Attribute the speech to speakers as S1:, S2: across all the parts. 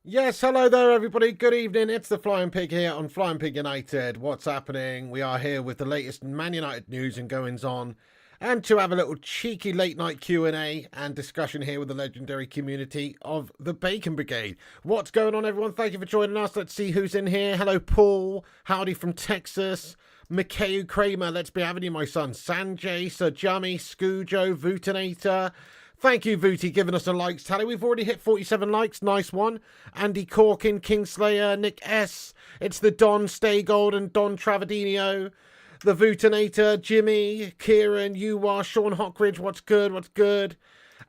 S1: Yes, hello there everybody, good evening, it's the Flying Pig here on Flying Pig United. What's happening? We are here with the latest Man United news and goings on, and to have a little cheeky late night Q&A and discussion here with the legendary community of the Bacon Brigade. What's going on everyone? Thank you for joining us. Let's see who's in here. Hello Paul, howdy from Texas, Mikhail Kramer, let's be having you my son, Sanjay, Sir Jummy, Scoojo, Vootinator. Thank you, Vooty, giving us a likes tally. We've already hit 47 likes. Nice one. Andy Corkin, Kingslayer, Nick S. It's the Don Stay Golden, Don Travadinho, the Vootinator, Jimmy, Kieran, Uwa, Sean Hockridge. What's good? What's good?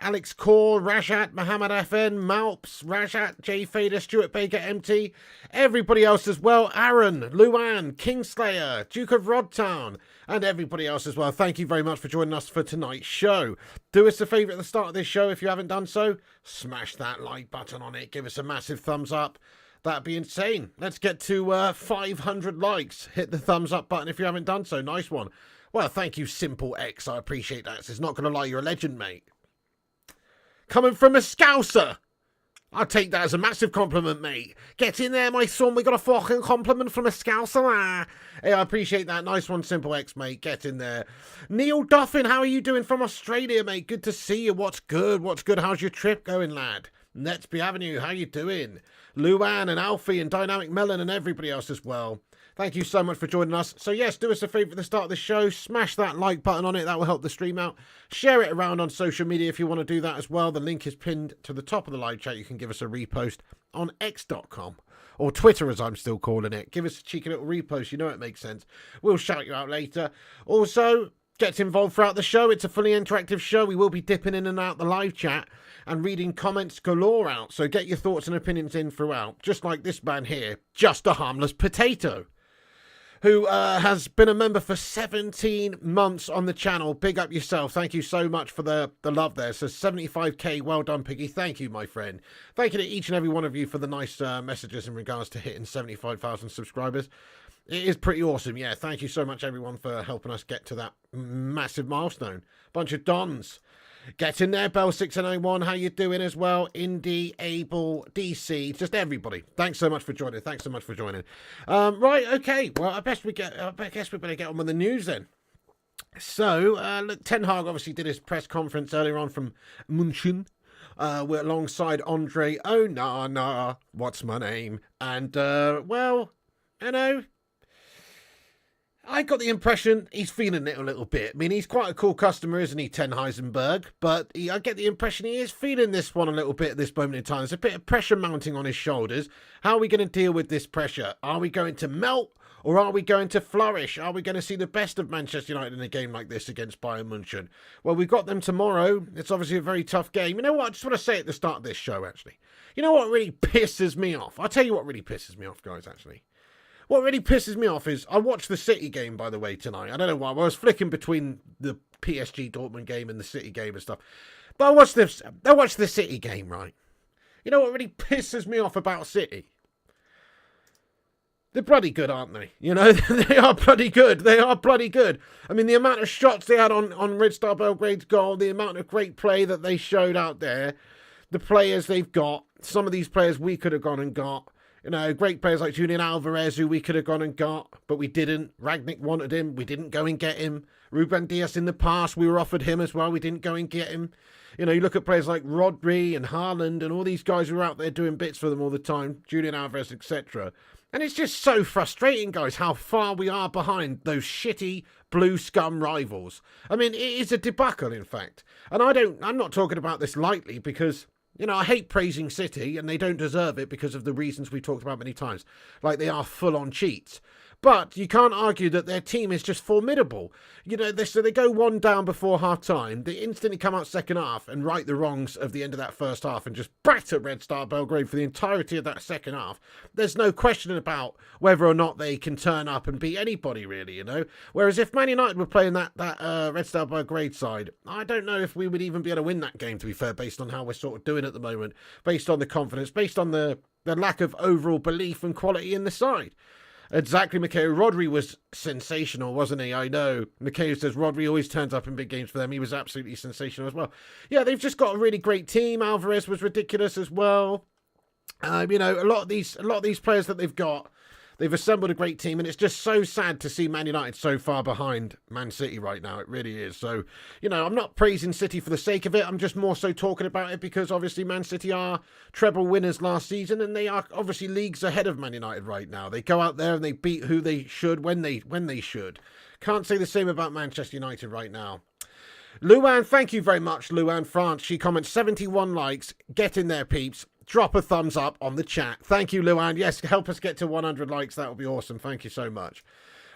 S1: Alex Kaur, Rajat, Muhammad FN, Malps, Rajat, J Fader, Stuart Baker, MT, everybody else as well, Aaron, Luan, Kingslayer, Duke of Rodtown, and everybody else as well. Thank you very much for joining us for tonight's show. Do us a favour at the start of this show if you haven't done so. Smash that like button on it. Give us a massive thumbs up. That'd be insane. Let's get to 500 likes. Hit the thumbs up button if you haven't done so. Nice one. Well, thank you, Simple X. I appreciate that. It's not going to lie, you're a legend, mate. Coming from a Scouser. I'll take that as a massive compliment, mate. Get in there, my son. We got a fucking compliment from a Scouser. Hey, I appreciate that. Nice one, Simple X, mate. Get in there. Neil Duffin, how are you doing from Australia, mate? Good to see you. What's good? What's good? How's your trip going, lad? Netsby Avenue, how you doing? Luan and Alfie and Dynamic Melon and everybody else as well. Thank you so much for joining us. So yes, do us a favour at the start of the show. Smash that like button on it. That will help the stream out. Share it around on social media if you want to do that as well. The link is pinned to the top of the live chat. You can give us a repost on x.com or Twitter as I'm still calling it. Give us a cheeky little repost. You know it makes sense. We'll shout you out later. Also, get involved throughout the show. It's a fully interactive show. We will be dipping in and out the live chat and reading comments galore out. So get your thoughts and opinions in throughout. Just like this man here, Just a Harmless Potato, who has been a member for 17 months on the channel. Big up yourself. Thank you so much for the love there. So 75k, well done, Piggy. Thank you, my friend. Thank you to each and every one of you for the nice messages in regards to hitting 75,000 subscribers. It is pretty awesome. Yeah, thank you so much, everyone, for helping us get to that massive milestone. Bunch of dons. Get in there, Bell691. How you doing as well? Indy, Abel, DC, just everybody. Thanks so much for joining. Thanks so much for joining. Right, okay. Well, I guess we better get on with the news then. So, look, Ten Hag obviously did his press conference earlier on from München. We're alongside Andre Onana. What's my name? And well, you know, I got the impression he's feeling it a little bit. I mean, he's quite a cool customer, isn't he, Ten Heisenberg? But I get the impression he is feeling this one a little bit at this moment in time. There's a bit of pressure mounting on his shoulders. How are we going to deal with this pressure? Are we going to melt or are we going to flourish? Are we going to see the best of Manchester United in a game like this against Bayern München? Well, we've got them tomorrow. It's obviously a very tough game. You know what? I just want to say at the start of this show, actually. You know what really pisses me off? I'll tell you what really pisses me off, guys, actually. What really pisses me off is I watched the City game, by the way, tonight. I don't know why. I was flicking between the PSG Dortmund game and the City game and stuff. But I watched the City game, right? You know what really pisses me off about City? They're bloody good, aren't they? You know, they are bloody good. They are bloody good. I mean, the amount of shots they had on Red Star Belgrade's goal, the amount of great play that they showed out there, the players they've got, some of these players we could have gone and got. You know, great players like Julian Alvarez, who we could have gone and got, but we didn't. Ragnick wanted him. We didn't go and get him. Ruben Dias in the past, we were offered him as well. We didn't go and get him. You know, you look at players like Rodri and Haaland and all these guys who are out there doing bits for them all the time, Julian Alvarez, etc. And it's just so frustrating, guys, how far we are behind those shitty blue scum rivals. I mean, it is a debacle, in fact. And I'm not talking about this lightly because, you know, I hate praising City and they don't deserve it because of the reasons we talked about many times. Like they are full-on cheats. But you can't argue that their team is just formidable. You know, so they go one down before half-time. They instantly come out second half and right the wrongs of the end of that first half and just batter Red Star Belgrade for the entirety of that second half. There's no question about whether or not they can turn up and beat anybody, really, you know. Whereas if Man United were playing that Red Star Belgrade side, I don't know if we would even be able to win that game, to be fair, based on how we're sort of doing at the moment, based on the confidence, based on the lack of overall belief and quality in the side. Exactly, Mikhail. Rodri was sensational, wasn't he? I know. Mikhail says Rodri always turns up in big games for them. He was absolutely sensational as well. Yeah, they've just got a really great team. Alvarez was ridiculous as well. You know, a lot of these players that they've assembled a great team, and it's just so sad to see Man United so far behind Man City right now. It really is. So, you know, I'm not praising City for the sake of it. I'm just more so talking about it because obviously Man City are treble winners last season, and they are obviously leagues ahead of Man United right now. They go out there and they beat who they should when they should. Can't say the same about Manchester United right now. Luan, thank you very much, Luan France. She comments 71 likes. Get in there, peeps. Drop a thumbs up on the chat. Thank you, Luan. Yes, help us get to 100 likes. That would be awesome. Thank you so much.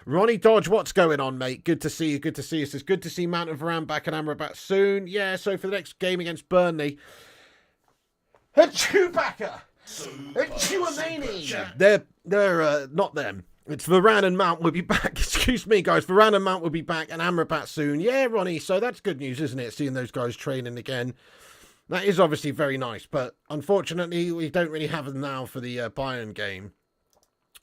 S1: Ronnie Dodge, what's going on, mate? Good to see you. Good to see you. It's good to see Mount and Varane back and Amrabat soon. Yeah, so for the next game against Burnley. Chewbacca! Chewamani! They're not them. It's Varane and Mount will be back. Excuse me, guys. Varane and Mount will be back and Amrabat soon. Yeah, Ronnie. So that's good news, isn't it? Seeing those guys training again. That is obviously very nice, but unfortunately, we don't really have him now for the Bayern game.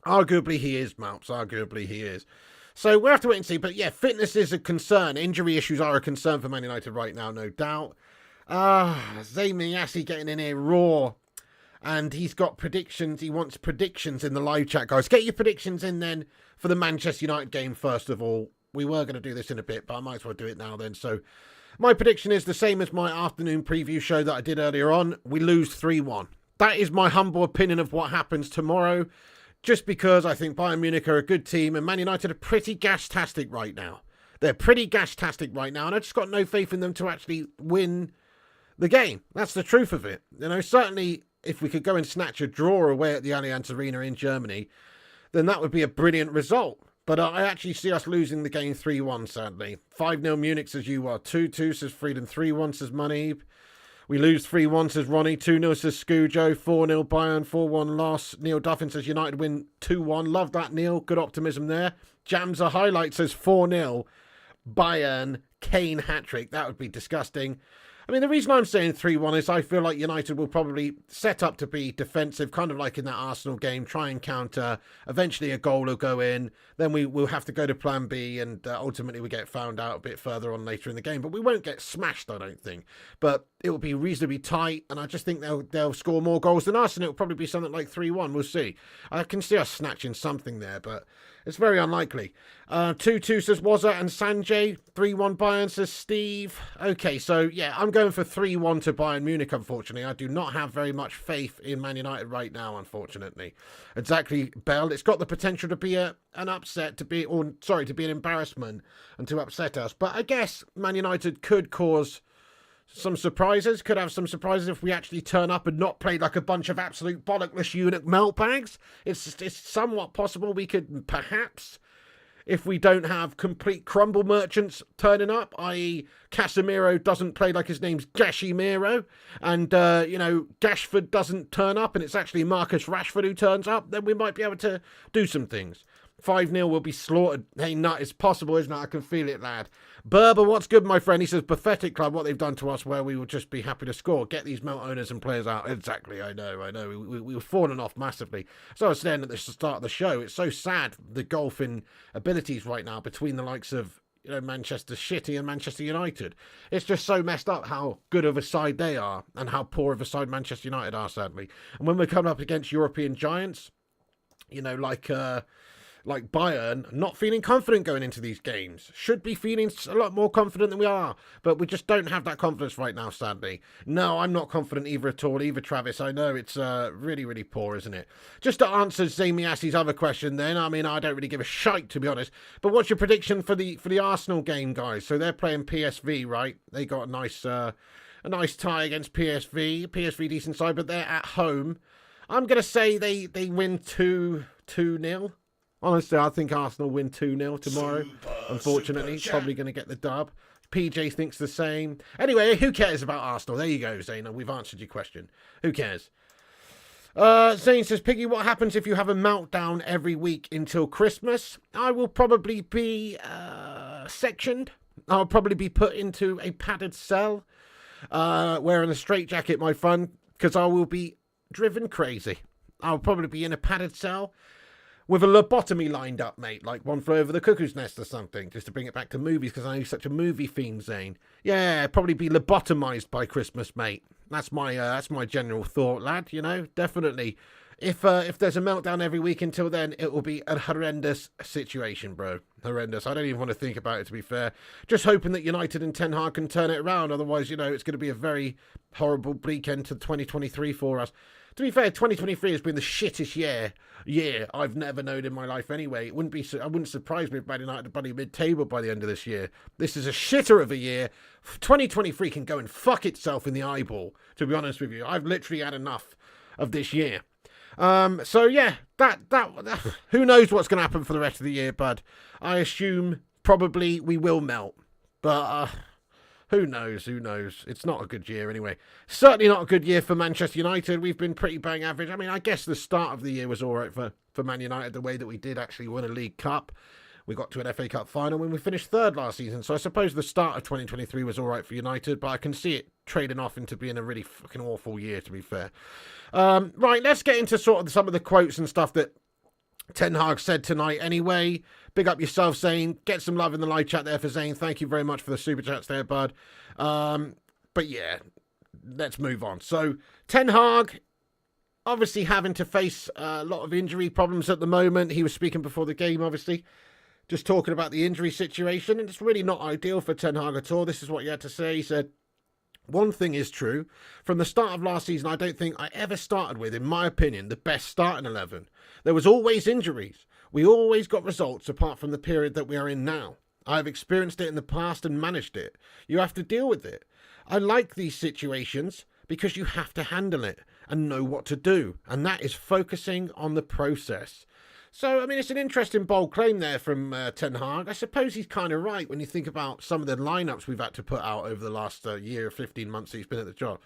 S1: Arguably, he is, Malps. Arguably, he is. So we'll have to wait and see. But yeah, fitness is a concern. Injury issues are a concern for Man United right now, no doubt. Zaymiassi getting in here raw. And he's got predictions. He wants predictions in the live chat, guys. Get your predictions in then for the Manchester United game, first of all. We were going to do this in a bit, but I might as well do it now then. So my prediction is the same as my afternoon preview show that I did earlier on. We lose 3-1. That is my humble opinion of what happens tomorrow, just because I think Bayern Munich are a good team and Man United are pretty gas-tastic right now. They're pretty gas-tastic right now, and I just got no faith in them to actually win the game. That's the truth of it. You know, certainly if we could go and snatch a draw away at the Allianz Arena in Germany, then that would be a brilliant result. But I actually see us losing the game 3-1, sadly. 5-0 Munich says you are. 2-2 says Freedom. 3-1 says Money. We lose 3-1 says Ronnie. 2-0 says Scujo. 4-0 Bayern. 4-1 loss. Neil Duffin says United win 2-1. Love that, Neil. Good optimism there. Jamza Highlight says 4-0 Bayern. Kane hat-trick. That would be disgusting. I mean, the reason I'm saying 3-1 is I feel like United will probably set up to be defensive, kind of like in that Arsenal game, try and counter. Eventually a goal will go in. Then we will have to go to plan B, and ultimately we get found out a bit further on later in the game. But we won't get smashed, I don't think. But it will be reasonably tight, and I just think they'll score more goals than us, and it will probably be something like 3-1. We'll see. I can see us snatching something there, but it's very unlikely. 2-2 says Wazza and Sanjay. 3-1 Bayern says Steve. Okay, so yeah, I'm going for 3-1 to Bayern Munich, unfortunately. I do not have very much faith in Man United right now, unfortunately. Exactly, Bell. It's got the potential to be an upset, to be an embarrassment and to upset us. But I guess Man United could cause some surprises, could have some surprises if we actually turn up and not play like a bunch of absolute bollockless eunuch meltbags. It's somewhat possible we could perhaps, if we don't have complete crumble merchants turning up, i.e. Casemiro doesn't play like his name's Gashimiro, and, Gashford doesn't turn up and it's actually Marcus Rashford who turns up, then we might be able to do some things. 5-0 will be slaughtered. Hey, nut, it's possible, isn't it? I can feel it, lad. Berber, what's good, my friend? He says, pathetic club, what they've done to us where we would just be happy to score. Get these melt owners and players out. Exactly, I know. We were falling off massively. So I was saying at the start of the show, it's so sad, the gulf in abilities right now between the likes of Manchester City and Manchester United. It's just so messed up how good of a side they are and how poor of a side Manchester United are, sadly. And when we're coming up against European giants, like Bayern, not feeling confident going into these games. Should be feeling a lot more confident than we are, but we just don't have that confidence right now, sadly. No, I'm not confident either at all, either, Travis. I know it's really, really poor, isn't it? Just to answer Zamiasi's other question then, I mean, I don't really give a shite, to be honest, but what's your prediction for the Arsenal game, guys? So they're playing PSV, right? They got a nice tie against PSV. PSV decent side, but they're at home. I'm going to say they win 2-0. Honestly, I think Arsenal win 2-0 tomorrow. Unfortunately, probably going to get the dub. PJ thinks the same. Anyway, who cares about Arsenal? There you go, Zane. We've answered your question. Who cares? Zane says, Piggy, what happens if you have a meltdown every week until Christmas? I will probably be sectioned. I'll probably be put into a padded cell, wearing a straitjacket, my friend, because I will be driven crazy. I'll probably be in a padded cell with a lobotomy lined up, mate, like One Flew Over the Cuckoo's Nest or something, just to bring it back to movies, because I know you're such a movie fiend, Zane. Yeah, probably be lobotomized by Christmas, mate. That's my general thought, lad, you know, definitely. If there's a meltdown every week until then, it will be a horrendous situation, bro. Horrendous. I don't even want to think about it, to be fair. Just hoping that United and Ten Hag can turn it around. Otherwise, you know, it's going to be a very horrible, bleak end to 2023 for us. To be fair, 2023 has been the shittest year I've never known in my life anyway. I wouldn't surprise me if Man United are bloody mid-table by the end of this year. This is a shitter of a year. 2023 can go and fuck itself in the eyeball, to be honest with you. I've literally had enough of this year. So yeah, that who knows what's going to happen for the rest of the year, bud. I assume probably we will melt. But who knows? It's not a good year anyway. Certainly not a good year for Manchester United. We've been pretty bang average. I mean, I guess the start of the year was all right for Man United, the way that we did actually win a League Cup. We got to an FA Cup final when we finished third last season. So I suppose the start of 2023 was all right for United, but I can see it trading off into being a really fucking awful year, to be fair. Right, let's get into sort of some of the quotes and stuff that Ten Hag said tonight anyway. Big up yourself, Zane. Get some love in the live chat there for Zane. Thank you very much for the super chats there, bud. But yeah, let's move on. So, Ten Hag, obviously having to face a lot of injury problems at the moment. He was speaking before the game, obviously, just talking about the injury situation, and it's really not ideal for Ten Hag at all. This is what he had to say. He said, one thing is true. From the start of last season, I don't think I ever started with, in my opinion, the best starting 11. There was always injuries. We always got results apart from the period that we are in now. I have experienced it in the past and managed it. You have to deal with it. I like these situations because you have to handle it and know what to do. And that is focusing on the process. So, I mean, it's an interesting bold claim there from Ten Hag. I suppose he's kind of right when you think about some of the lineups we've had to put out over the last year, 15 months he's been at the job.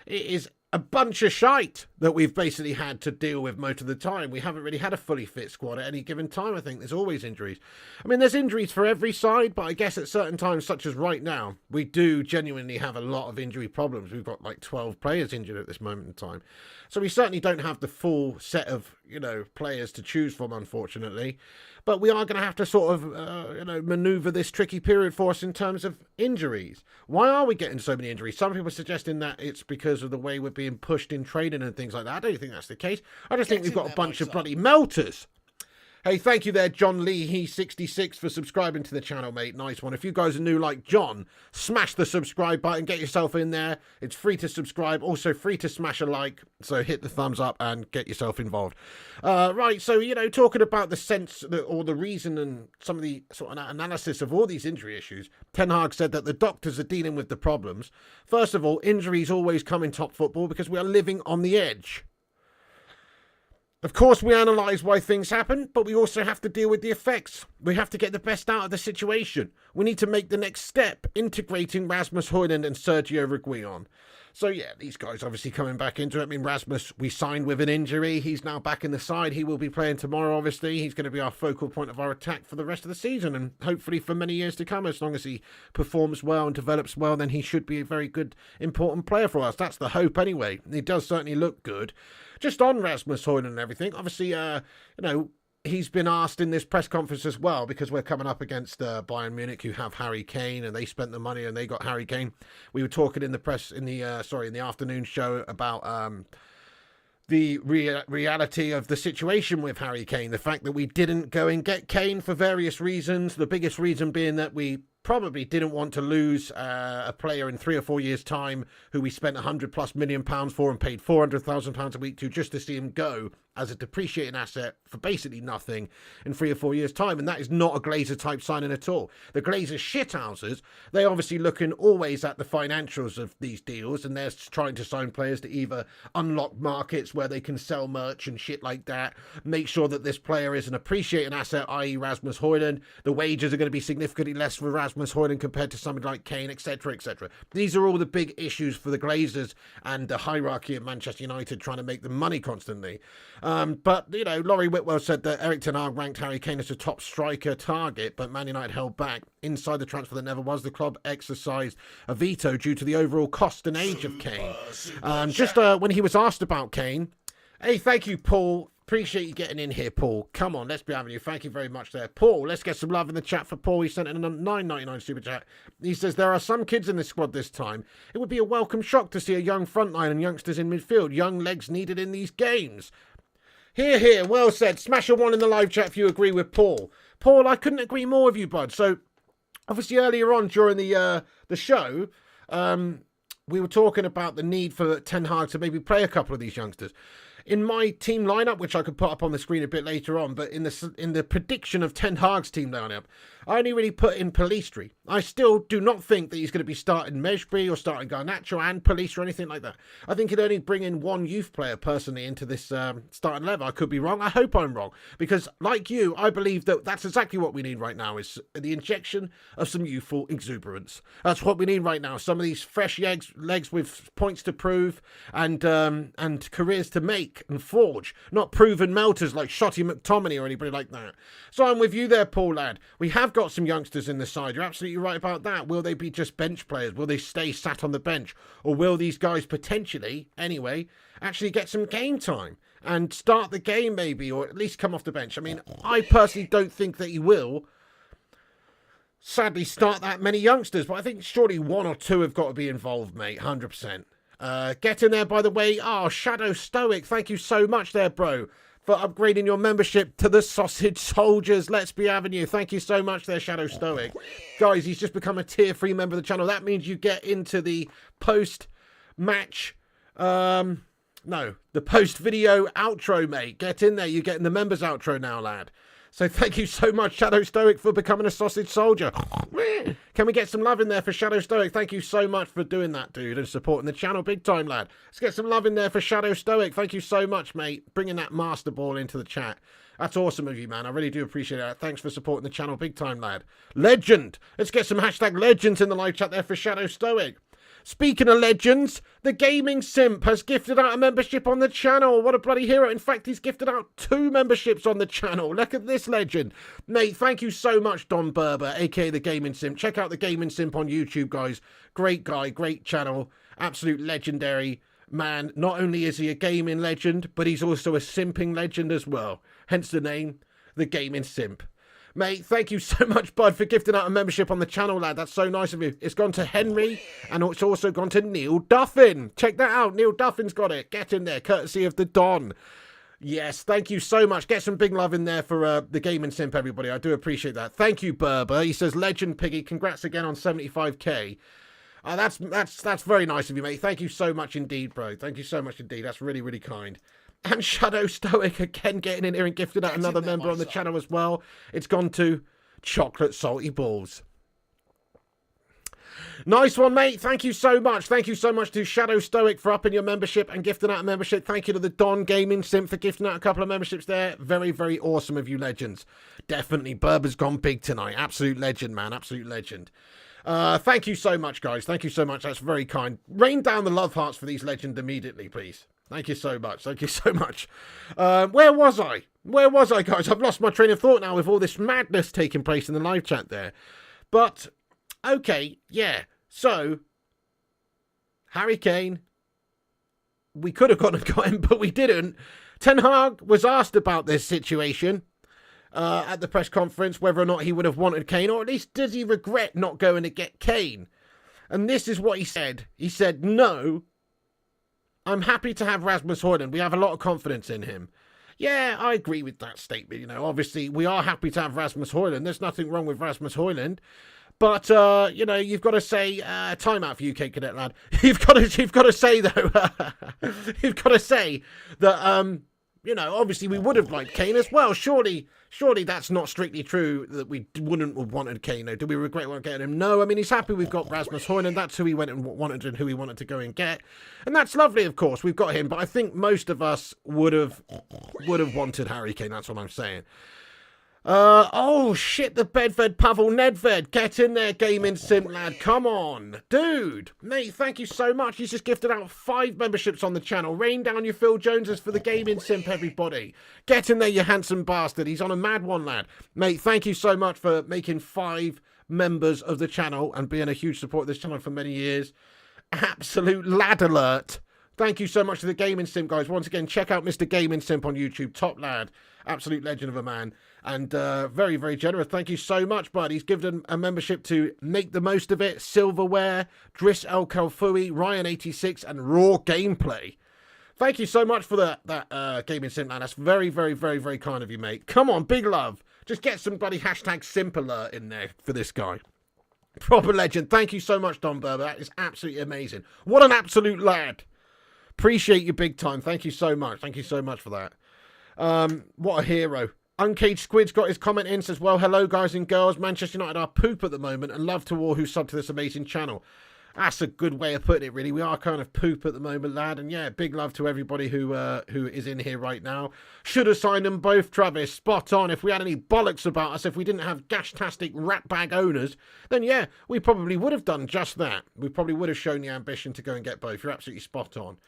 S1: It is a bunch of shite that we've basically had to deal with most of the time. We haven't really had a fully fit squad at any given time, I think. There's always injuries. I mean, there's injuries for every side, but I guess at certain times, such as right now, we do genuinely have a lot of injury problems. We've got like 12 players injured at this moment in time. So we certainly don't have the full set of, you know, players to choose from, unfortunately. But we are going to have to sort of, manoeuvre this tricky period for us in terms of injuries. Why are we getting so many injuries? Some people are suggesting that it's because of the way we're being pushed in training and things like that. I don't think that's the case. I just think we've got a bunch of bloody melters. Hey, thank you there, John Lee, he66, for subscribing to the channel, mate. Nice one. If you guys are new like John, smash the subscribe button, get yourself in there. It's free to subscribe, also free to smash a like. So hit the thumbs up and get yourself involved. Right, so, you know, talking about the sense or the reason and some of the sort of analysis of all these injury issues, Ten Hag said that the doctors are dealing with the problems. First of all, injuries always come in top football because we are living on the edge. Of course, we analyse why things happen, but we also have to deal with the effects. We have to get the best out of the situation. We need to make the next step, integrating Rasmus Hojlund and Sergio Reguilon. So, yeah, these guys obviously coming back into it. I mean, Rasmus, we signed with an injury. He's now back in the side. He will be playing tomorrow, obviously. He's going to be our focal point of our attack for the rest of the season and hopefully for many years to come. As long as he performs well and develops well, then he should be a very good, important player for us. That's the hope anyway. He does certainly look good. Just on Rasmus Hojlund and everything, obviously, he's been asked in this press conference as well, because we're coming up against Bayern Munich, who have Harry Kane, and they spent the money and they got Harry Kane. We were talking in the afternoon show about the reality of the situation with Harry Kane, the fact that we didn't go and get Kane for various reasons. The biggest reason being that we probably didn't want to lose a player in 3 or 4 years' time who we spent £100+ million for and paid £400,000 a week to, just to see him go as a depreciating asset for basically nothing in 3 or 4 years' time. And that is not a Glazer type signing at all. The Glazer shithouses, they're obviously looking always at the financials of these deals, and they're trying to sign players to either unlock markets where they can sell merch and shit like that, make sure that this player is an appreciating asset, i.e. Rasmus Hojlund. The wages are going to be significantly less for Rasmus Hojlund compared to somebody like Kane, etc., etc. These are all the big issues for the Glazers and the hierarchy at Manchester United trying to make the money constantly. But, you know, Laurie Whitwell said that Erik ten Hag ranked Harry Kane as a top striker target, but Man United held back. Inside the transfer that never was, the club exercised a veto due to the overall cost and age of Kane. When he was asked about Kane, hey, thank you, Paul. Appreciate you getting in here, Paul. Come on, let's be having you. Thank you very much there. Paul, let's get some love in the chat for Paul. He sent in a $9.99 super chat. He says, there are some kids in the squad this time. It would be a welcome shock to see a young frontline and youngsters in midfield. Young legs needed in these games. Here, here. Well said. Smash a 1 in the live chat if you agree with Paul. Paul, I couldn't agree more with you, bud. So, obviously, earlier on during the show, we were talking about the need for Ten Hag to maybe play a couple of these youngsters. In my team lineup, which I could put up on the screen a bit later on, but in the prediction of Ten Hag's team lineup, I only really put in Pellistri. I still do not think that he's going to be starting Mejbri or starting Garnacho and Pellistri or anything like that. I think he'd only bring in one youth player personally into this starting level. I could be wrong. I hope I'm wrong. Because like you, I believe that that's exactly what we need right now, is the injection of some youthful exuberance. That's what we need right now. Some of these fresh legs with points to prove and careers to make and forge. Not proven melters like Shotty McTominay or anybody like that. So I'm with you there, Paul lad. We have got some youngsters in the side. You're absolutely right about that. Will they be just bench players? Will they stay sat on the bench? Or will these guys potentially, anyway, actually get some game time and start the game maybe, or at least come off the bench? I mean, I personally don't think that he will, sadly, start that many youngsters, but I think surely 1 or 2 have got to be involved, mate, 100%. Get in there, by the way. Oh, Shadow Stoic, thank you so much there, bro, for upgrading your membership to the Sausage Soldiers. Let's be having you. Thank you so much there, Shadow Stoic. Guys, he's just become a tier 3 member of the channel. That means you get into the post-match, the post-video outro, mate. Get in there. You're getting the members outro now, lad. So thank you so much, Shadow Stoic, for becoming a sausage soldier. Can we get some love in there for Shadow Stoic? Thank you so much for doing that, dude, and supporting the channel big time, lad. Let's get some love in there for Shadow Stoic. Thank you so much, mate. Bringing that master ball into the chat. That's awesome of you, man. I really do appreciate that. Thanks for supporting the channel big time, lad. Legend. Let's get some hashtag legends in the live chat there for Shadow Stoic. Speaking of legends, the Gaming Simp has gifted out a membership on the channel. What a bloody hero. In fact, he's gifted out 2 memberships on the channel. Look at this legend. Mate, thank you so much, Don Berber, aka the Gaming Simp. Check out the Gaming Simp on YouTube, guys. Great guy, great channel. Absolute legendary man. Not only is he a gaming legend, but he's also a simping legend as well. Hence the name, the Gaming Simp. Mate, thank you so much, bud, for gifting out a membership on the channel, lad. That's so nice of you. It's gone to Henry, and it's also gone to Neil Duffin. Check that out. Neil Duffin's got it. Get in there, courtesy of the Don. Yes, thank you so much. Get some big love in there for the Gaming Simp, everybody. I do appreciate that. Thank you, Berber. He says, Legend Piggy, congrats again on 75k. That's very nice of you, mate. Thank you so much indeed, bro. Thank you so much indeed. That's really, really kind. And Shadow Stoic again getting in here and gifted out another member on the channel as well. It's gone to Chocolate Salty Balls. Nice one, mate. Thank you so much. Thank you so much to Shadow Stoic for upping your membership and gifting out a membership. Thank you to the Don Gaming Simp for gifting out a couple of memberships there. Very, very awesome of you legends. Definitely, Berber's gone big tonight. Absolute legend, man. Absolute legend. Thank you so much, guys. Thank you so much. That's very kind. Rain down the love hearts for these legends immediately, please. Thank you so much. Thank you so much. Where was I? Where was I, guys? I've lost my train of thought now with all this madness taking place in the live chat there. But, okay, yeah. So, Harry Kane, we could have gone and got him, but we didn't. Ten Hag was asked about this situation at the press conference, whether or not he would have wanted Kane, or at least does he regret not going to get Kane? And this is what he said. He said, no, I'm happy to have Rasmus Hojlund. We have a lot of confidence in him. Yeah, I agree with that statement. You know, obviously, we are happy to have Rasmus Hojlund. There's nothing wrong with Rasmus Hojlund. But, you've got to say, time out for you, Kate Cadet lad. You've got to say, though, you've got to say that, obviously we would have liked Kane as well. Surely that's not strictly true that we wouldn't have wanted Kane. No, do we regret not getting him? No, I mean, he's happy we've got Rasmus Hojlund. That's who he went and wanted and who he wanted to go and get. And that's lovely, of course. We've got him. But I think most of us would have wanted Harry Kane. That's what I'm saying. Oh shit, the Bedford Pavel Nedved. Get in there, Gaming Simp lad. Come on. Dude. Mate, thank you so much. He's just gifted out 5 memberships on the channel. Rain down your Phil Joneses for the Gaming Simp, everybody. Get in there, you handsome bastard. He's on a mad one, lad. Mate, thank you so much for making 5 members of the channel and being a huge support of this channel for many years. Absolute lad alert. Thank you so much to the Gaming Simp, guys. Once again, check out Mr. Gaming Simp on YouTube. Top lad. Absolute legend of a man. And very, very generous. Thank you so much, bud. He's given a membership to Make the Most of It, Silverware, Driss El Kalfui, Ryan86, and Raw Gameplay. Thank you so much for that Gaming Simp, man. That's very, very, very, very kind of you, mate. Come on, big love. Just get some bloody hashtag Simp alert in there for this guy. Proper legend. Thank you so much, Don Berber. That is absolutely amazing. What an absolute lad. Appreciate you big time. Thank you so much. Thank you so much for that. What a hero. Uncaged Squid's got his comment in, says, well, hello, guys and girls. Manchester United are poop at the moment, and love to all who sub to this amazing channel. That's a good way of putting it, really. We are kind of poop at the moment, lad. And yeah, big love to everybody who is in here right now. Should have signed them both, Travis. Spot on. If we had any bollocks about us, if we didn't have gashtastic ratbag owners, then yeah, we probably would have done just that. We probably would have shown the ambition to go and get both. You're absolutely spot on.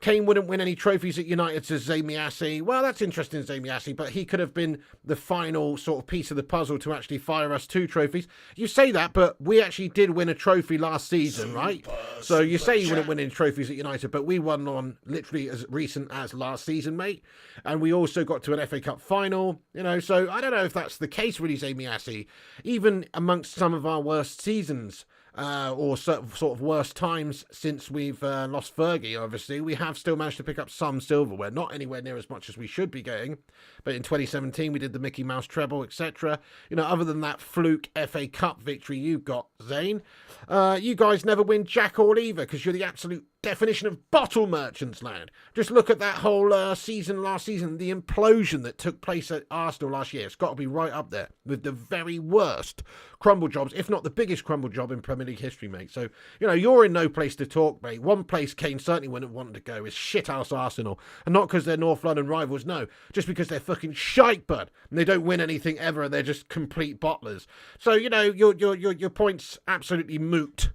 S1: Kane wouldn't win any trophies at United, says Zamiasi. Well, that's interesting, Zamiasi, but he could have been the final sort of piece of the puzzle to actually fire us 2 trophies. You say that, but we actually did win a trophy last season, right? So you say you wouldn't win any trophies at United, but we won on literally as recent as last season, mate. And we also got to an FA Cup final, so I don't know if that's the case, really, Zamiasi. Even amongst some of our worst seasons, or sort of worst times since we've lost Fergie, obviously, we have still managed to pick up some silverware. Not anywhere near as much as we should be getting. But in 2017, we did the Mickey Mouse treble, etc. Other than that fluke FA Cup victory you've got, Zane, you guys never win jack all either, because you're the absolute definition of bottle merchants, lad. Just look at that whole season last season, the implosion that took place at Arsenal last year. It's got to be right up there with the very worst crumble jobs, if not the biggest crumble job in Premier League history, mate. So, you're in no place to talk, mate. One place Kane certainly wouldn't want to go is shithouse Arsenal. And not because they're North London rivals, no. Just because they're fucking shite, bud. And they don't win anything ever, and they're just complete bottlers. So, your point's absolutely moot.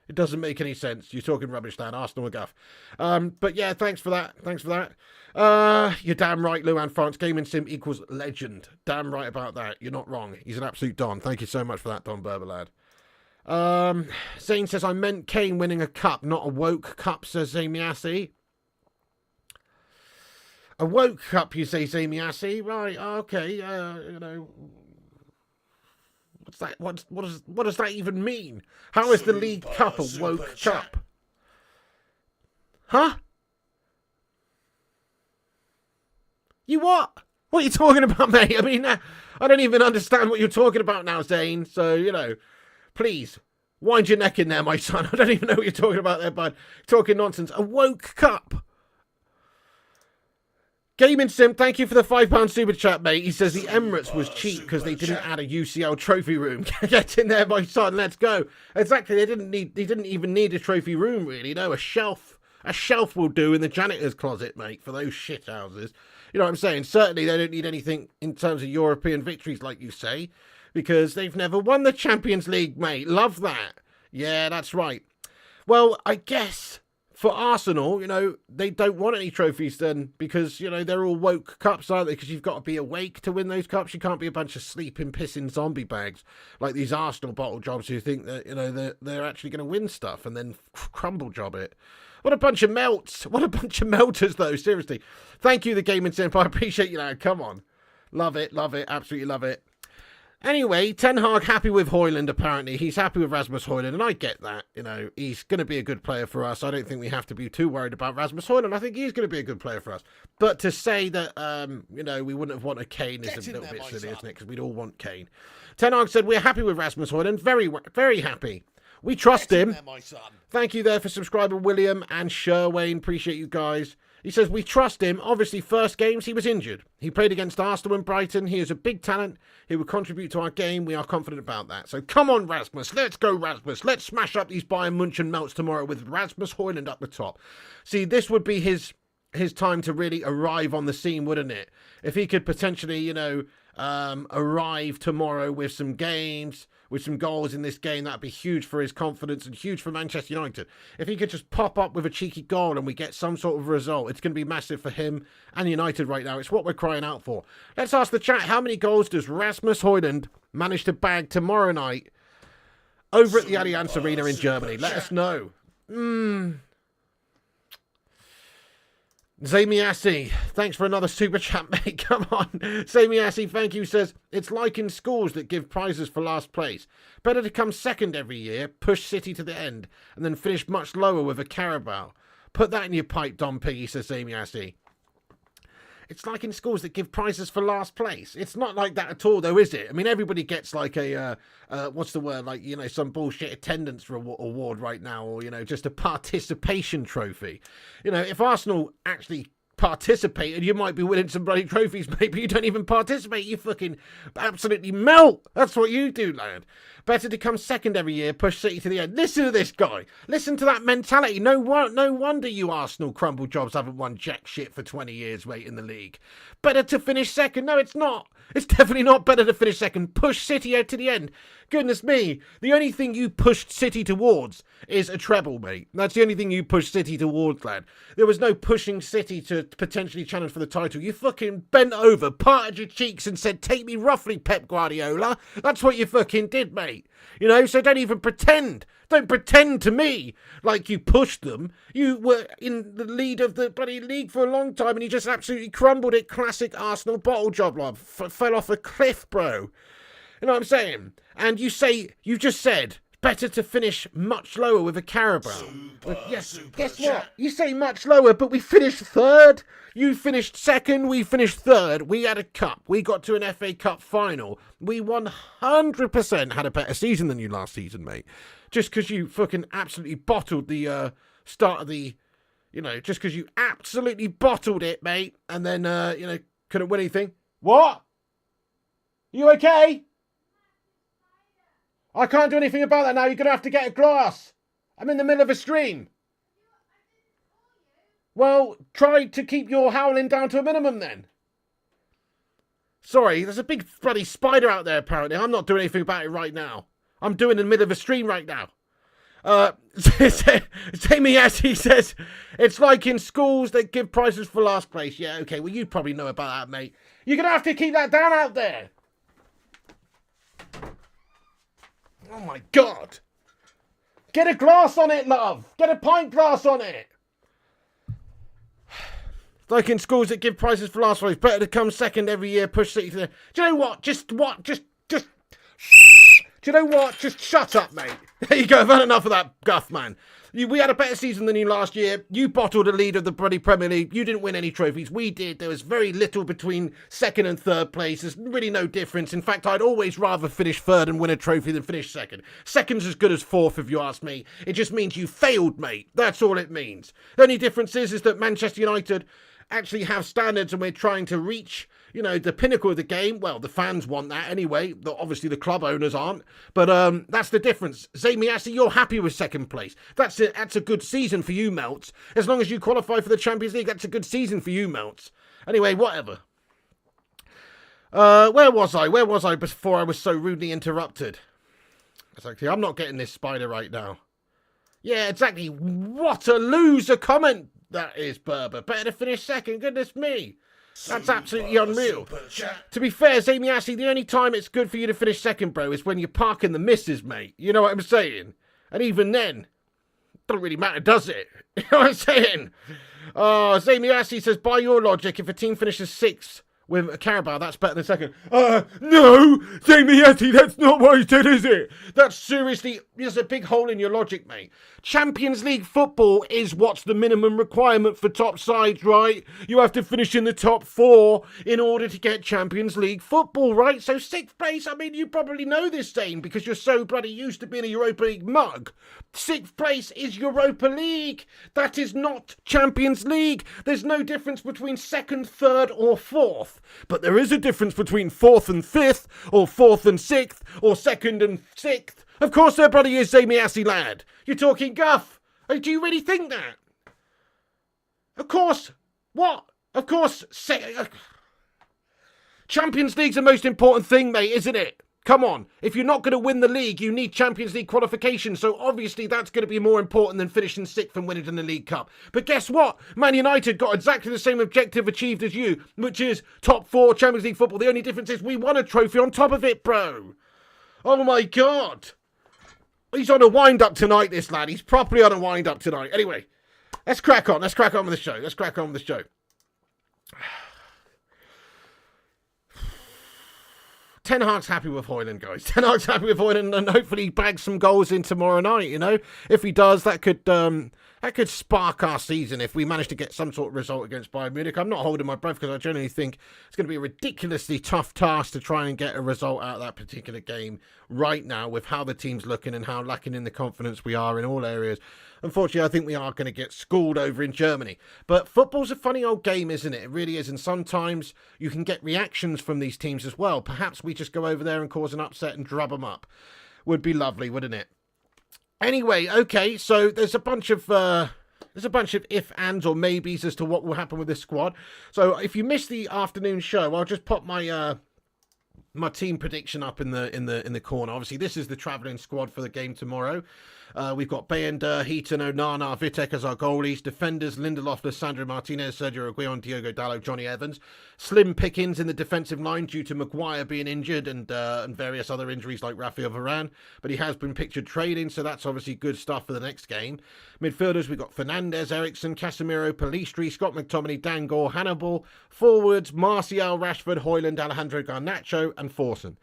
S1: It doesn't make any sense. You're talking rubbish, Dan. Arsenal and guff. But yeah, thanks for that. Thanks for that. You're damn right, Luan France. Gaming Sim equals legend. Damn right about that. You're not wrong. He's an absolute Don. Thank you so much for that, Don Berber, lad. Zane says, I meant Kane winning a cup, not a woke cup, says Zamiasi. A woke cup, you say, Zamiasi? Right, okay, What's that? What does that even mean? How is the League Cup a woke cup? Huh? You what? What are you talking about, mate? I mean, I don't even understand what you're talking about now, Zane. So, please, wind your neck in there, my son. I don't even know what you're talking about there, bud. Talking nonsense. A woke cup. Gaming Sim, thank you for the £5 super chat, mate. He says the Emirates was cheap because they didn't add a UCL trophy room. Get in there, my son. Let's go. Exactly. They didn't even need a trophy room, really. No, a shelf will do in the janitor's closet, mate, for those shit houses. You know what I'm saying? Certainly, they don't need anything in terms of European victories, like you say, because they've never won the Champions League, mate. Love that. Yeah, that's right. Well, I guess for Arsenal, they don't want any trophies then because, they're all woke cups, aren't they? Because you've got to be awake to win those cups. You can't be a bunch of sleeping, pissing zombie bags like these Arsenal bottle jobs who think that, they're actually going to win stuff and then crumble job it. What a bunch of melts. What a bunch of melters, though. Seriously. Thank you, the Gaming Simp. I appreciate you, lad. Come on. Love it. Love it. Absolutely love it. Anyway, Ten Hag happy with Hojlund, apparently. He's happy with Rasmus Hojlund, and I get that. You know, he's going to be a good player for us. I don't think we have to be too worried about Rasmus Hojlund. I think he's going to be a good player for us. But to say that, you know, we wouldn't have wanted Kane is a little bit silly, isn't it? Because we'd all want Kane. Ten Hag said, we're happy with Rasmus Hojlund. Very, very happy. We trust him. Thank you there for subscribing, William and Sherwayne. Appreciate you guys. He says, we trust him. Obviously, first games, he was injured. He played against Arsenal and Brighton. He is a big talent. He will contribute to our game. We are confident about that. So come on, Rasmus. Let's go, Rasmus. Let's smash up these Bayern Munchen melts tomorrow with Rasmus Hojlund up the top. See, this would be his time to really arrive on the scene, wouldn't it? If he could potentially, you know, arrive tomorrow with some games, with some goals in this game, that'd be huge for his confidence and huge for Manchester United. If he could just pop up with a cheeky goal and we get some sort of result, it's going to be massive for him and United right now. It's what we're crying out for. Let's ask the chat, how many goals does Rasmus Hojlund manage to bag tomorrow night over at the Allianz Arena in Germany? Let us know. Zamiasi, thanks for another super chat, mate. Come on. Zamiasi, thank you, says, it's like in schools that give prizes for last place. Better to come second every year, push City to the end, and then finish much lower with a Carabao. Put that in your pipe, Don Piggy, says Zamiasi. It's like in schools that give prizes for last place. It's not like that at all, though, is it? I mean, everybody gets like a, what's the word? Like, you know, some bullshit attendance award right now, or, you know, just a participation trophy. You know, if Arsenal actually participated, you might be winning some bloody trophies, maybe you don't even participate. You fucking absolutely melt. That's what you do, lad. Better to come second every year, push City to the end. Listen to this guy. Listen to that mentality. No wonder you Arsenal crumble jobs haven't won jack shit for 20 years, mate, in the league. Better to finish second. No, it's not. It's definitely not better to finish second. Push City out to the end. Goodness me. The only thing you pushed City towards is a treble, mate. That's the only thing you pushed City towards, lad. There was no pushing City to potentially challenge for the title. You fucking bent over, parted your cheeks and said, take me roughly, Pep Guardiola. That's what you fucking did, mate. You know, so don't even pretend. Don't pretend to me like you pushed them. You were in the lead of the bloody league for a long time and you just absolutely crumbled it. Classic Arsenal bottle job, love. Fell off a cliff, bro. You know what I'm saying? And you just said, better to finish much lower with a Carabao. Yes, guess what? You say much lower, but we finished third. You finished second, we finished third. We had a cup. We got to an FA Cup final. We 100% had a better season than you last season, mate. Just because you fucking absolutely bottled the start of the, you know, just because you absolutely bottled it, mate. And then, you know, couldn't win anything. What? You okay? I can't do anything about that now. You're going to have to get a glass. I'm in the middle of a stream. Well, try to keep your howling down to a minimum then. Sorry, there's a big bloody spider out there apparently. I'm not doing anything about it right now. I'm doing it in the middle of a stream right now. Jamie Ashley says, it's like in schools that give prizes for last place. Yeah, okay, well you probably know about that, mate. You're going to have to keep that down out there. Oh my God. Get a glass on it, love. Get a pint glass on it. Like in schools that give prizes for last place. Better to come second every year, push City to the... Do you know what? Just... Do you know what? Just shut up, mate. There you go. I've had enough of that guff, man. We had a better season than you last year. You bottled a lead of the bloody Premier League. You didn't win any trophies. We did. There was very little between second and third place. There's really no difference. In fact, I'd always rather finish third and win a trophy than finish second. Second's as good as fourth, if you ask me. It just means you failed, mate. That's all it means. The only difference is that Manchester United actually have standards and we're trying to reach, you know, the pinnacle of the game. Well, the fans want that anyway. Obviously, the club owners aren't. But that's the difference. Zamiasi, you're happy with second place. That's a good season for you, Melts. As long as you qualify for the Champions League, that's a good season for you, Melts. Anyway, whatever. Where was I? Where was I before I was so rudely interrupted? Exactly. I'm not getting this spider right now. Yeah, exactly. What a loser comment that is, Berber. Better to finish second. Goodness me. That's absolutely unreal. To be fair, Zamiasi, the only time it's good for you to finish second, bro, is when you're parking the misses, mate. You know what I'm saying? And even then, doesn't really matter, does it? You know what I'm saying? Zamiasi says, by your logic, if a team finishes sixth with Carabao, that's better than second. No, Zamietti, that's not what I said, is it? That's seriously, there's a big hole in your logic, mate. Champions League football is what's the minimum requirement for top sides, right? You have to finish in the top 4 in order to get Champions League football, right? So 6th place, I mean, you probably know this, Zane, because you're so bloody used to being a Europa League mug. 6th place is Europa League. That is not Champions League. There's no difference between 2nd, 3rd or 4th. But there is a difference between 4th and 5th, or 4th and 6th, or 2nd and 6th. Of course there bloody is, Zamiassi lad. You're talking guff. Do you really think that? Of course. What? Of course. Champions League's the most important thing, mate, isn't it? Come on. If you're not going to win the league, you need Champions League qualification. So obviously that's going to be more important than finishing 6th and winning in the League Cup. But guess what? Man United got exactly the same objective achieved as you, which is top 4 Champions League football. The only difference is we won a trophy on top of it, bro. Oh my God. He's on a wind-up tonight, this lad. He's properly on a wind-up tonight. Anyway, let's crack on. Let's crack on with the show. Ten Hag's happy with Hojlund, guys. Ten Hag's happy with Hojlund, and hopefully he bags some goals in tomorrow night, you know. If he does, that could spark our season if we manage to get some sort of result against Bayern Munich. I'm not holding my breath because I generally think it's going to be a ridiculously tough task to try and get a result out of that particular game right now with how the team's looking and how lacking in the confidence we are in all areas. Unfortunately, I think we are going to get schooled over in Germany. But football's a funny old game, isn't it? It really is. And sometimes you can get reactions from these teams as well. Perhaps we just go over there and cause an upset and drub them up. Would be lovely, wouldn't it? Anyway, okay, so there's a bunch of if, ands, or maybes as to what will happen with this squad. So if you missed the afternoon show, I'll just pop my my team prediction up in the corner. Obviously, this is the travelling squad for the game tomorrow. We've got Bayern, Heaton, Onana, Vitek as our goalies. Defenders, Lindelof, Lissandro Martinez, Sergio Aguirre, Diogo Dalot, Johnny Evans. Slim pickings in the defensive line due to Maguire being injured and various other injuries like Rafael Varane. But he has been pictured training, so that's obviously good stuff for the next game. Midfielders, we've got Fernandes, Eriksson, Casemiro, Pellistri, Scott McTominay, Dangor, Hannibal. Forwards, Martial, Rashford, Hojlund, Alejandro Garnacho, and Forson.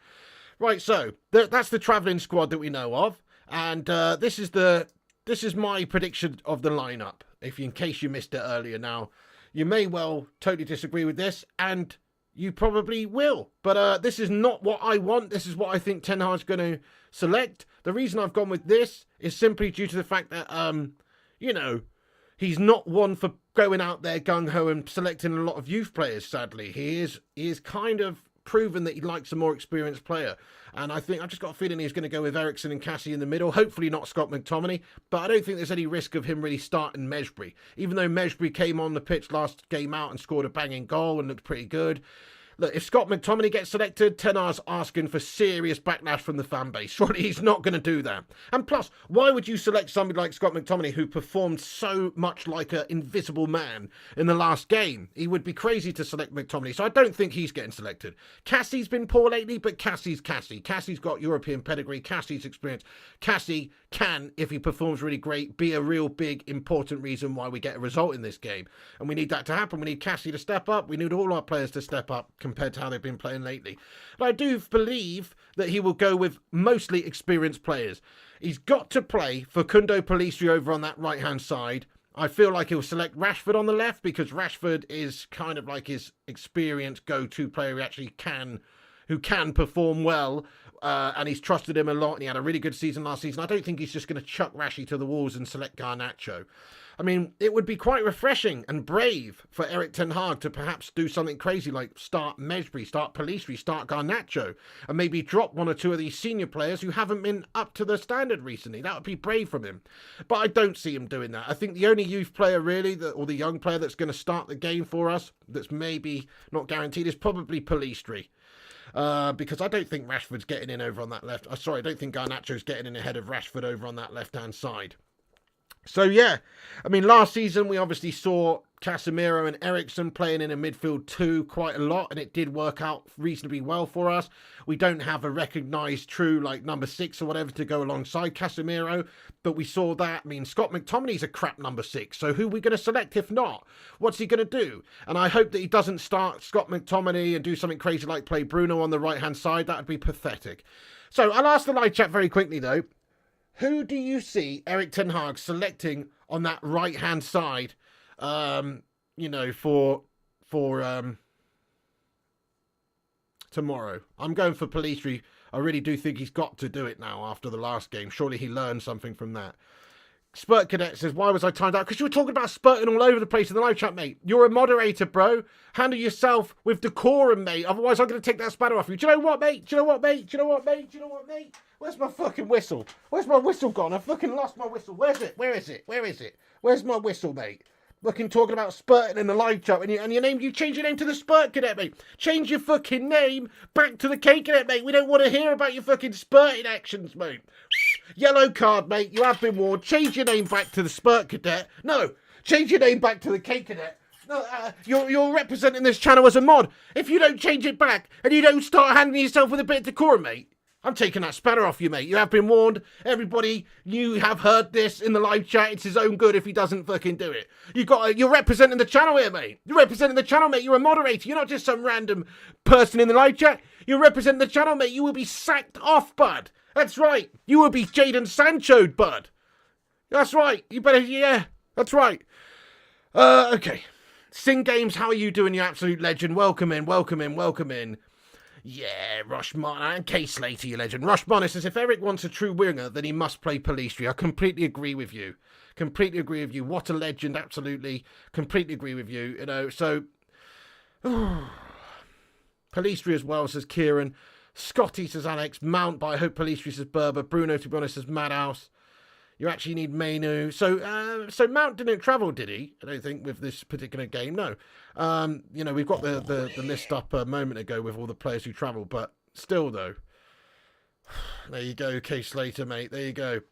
S1: Right, so that's the travelling squad that we know of. And this is my prediction of the lineup. In case you missed it earlier, now you may well totally disagree with this, and you probably will. But this is not what I want. This is what I think Ten Hag's going to select. The reason I've gone with this is simply due to the fact that he's not one for going out there gung ho and selecting a lot of youth players. Sadly, he is kind of proven that he likes a more experienced player, and I've just got a feeling he's going to go with Eriksson and Cassie in the middle. Hopefully not Scott McTominay, but I don't think there's any risk of him really starting Mejbri, even though Mejbri came on the pitch last game out and scored a banging goal and looked pretty good. Look, if Scott McTominay gets selected, Ten Hag's asking for serious backlash from the fan base. Surely he's not going to do that. And plus, why would you select somebody like Scott McTominay who performed so much like an invisible man in the last game? He would be crazy to select McTominay, so I don't think he's getting selected. Cassie's been poor lately, but Cassie's Cassie. Cassie's got European pedigree. Cassie's experience. Cassie can, if he performs really great, be a real big, important reason why we get a result in this game. And we need that to happen. We need Cassie to step up. We need all our players to step up compared to how they've been playing lately. But I do believe that he will go with mostly experienced players. He's got to play Facundo Pellistri over on that right-hand side. I feel like he'll select Rashford on the left because Rashford is kind of like his experienced go-to player who can perform well, and he's trusted him a lot, and he had a really good season last season. I don't think he's just going to chuck Rashi to the wolves and select Garnacho. I mean, it would be quite refreshing and brave for Erik ten Hag to perhaps do something crazy like start Mejbri, start Pellistri, start Garnacho, and maybe drop one or two of these senior players who haven't been up to the standard recently. That would be brave from him. But I don't see him doing that. I think the only youth player really, or the young player that's going to start the game for us, that's maybe not guaranteed, is probably Pellistri. Because I don't think Rashford's getting in over on that left. I don't think Garnacho's getting in ahead of Rashford over on that left-hand side. So, yeah, I mean, last season we obviously saw Casemiro and Eriksen playing in a midfield too quite a lot, and it did work out reasonably well for us. We don't have a recognised true like number 6 or whatever to go alongside Casemiro, but we saw that. I mean, Scott McTominay's a crap number 6, so who are we going to select if not? What's he going to do? And I hope that he doesn't start Scott McTominay and do something crazy like play Bruno on the right-hand side. That would be pathetic. So I'll ask the live chat very quickly though. Who do you see Erik ten Hag selecting on that right-hand side? You know, for tomorrow. I'm going for Pellistri. I really do think he's got to do it now after the last game. Surely he learned something from that. Spurt Cadet says, why was I timed out? Because you were talking about spurting all over the place in the live chat, mate. You're a moderator, bro. Handle yourself with decorum, mate. Otherwise, I'm going to take that spatter off you. Do you know what, mate? Do you know what, mate? Do you know what, mate? Do you know what, mate? Where's my fucking whistle? Where's my whistle gone? I fucking lost my whistle. Where's it? Where is it? Where is it? Where's my whistle, mate? Fucking talking about spurting in the live chat, and your name, you change your name to the Spurt Cadet, mate. Change your fucking name back to the Kane Cadet, mate. We don't want to hear about your fucking spurting actions, mate. Yellow card, mate. You have been warned. Change your name back to the Spurt Cadet. No, change your name back to the Kane Cadet. No, you're representing this channel as a mod. If you don't change it back and you don't start handling yourself with a bit of decorum, mate, I'm taking that spatter off you, mate. You have been warned. Everybody, you have heard this in the live chat. It's his own good if he doesn't fucking do it. You're representing the channel here, mate. You're representing the channel, mate. You're a moderator. You're not just some random person in the live chat. You're representing the channel, mate. You will be sacked off, bud. That's right. You will be Jadon Sancho'd, bud. That's right. You better, yeah. That's right. Okay. Sing Games, how are you doing, you absolute legend? Welcome in, welcome in, welcome in. Yeah, Rushman and K Slater, you legend. Rushman says, if Eric wants a true winger, then he must play Pellistri. I completely agree with you. Completely agree with you. What a legend, absolutely. Completely agree with you. You know, so... Pellistri as well, says Kieran. Scotty, says Alex. Mount, but I hope Pellistri, says Berber. Bruno, to be honest, says Madhouse. You actually need Mainu. So Mount didn't travel, did he? I don't think with this particular game. No. You know, we've got the list up a moment ago with all the players who travel, but still, though. There you go, K Slater, mate. There you go.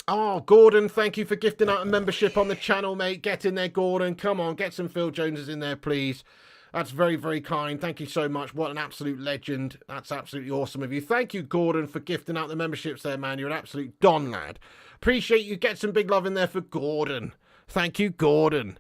S1: Oh, Gordon, thank you for gifting out a membership on the channel, mate. Get in there, Gordon. Come on, get some Phil Joneses in there, please. That's very, very kind. Thank you so much. What an absolute legend. That's absolutely awesome of you. Thank you, Gordon, for gifting out the memberships there, man. You're an absolute don, lad. Appreciate you. Get some big love in there for Gordon. Thank you, Gordon.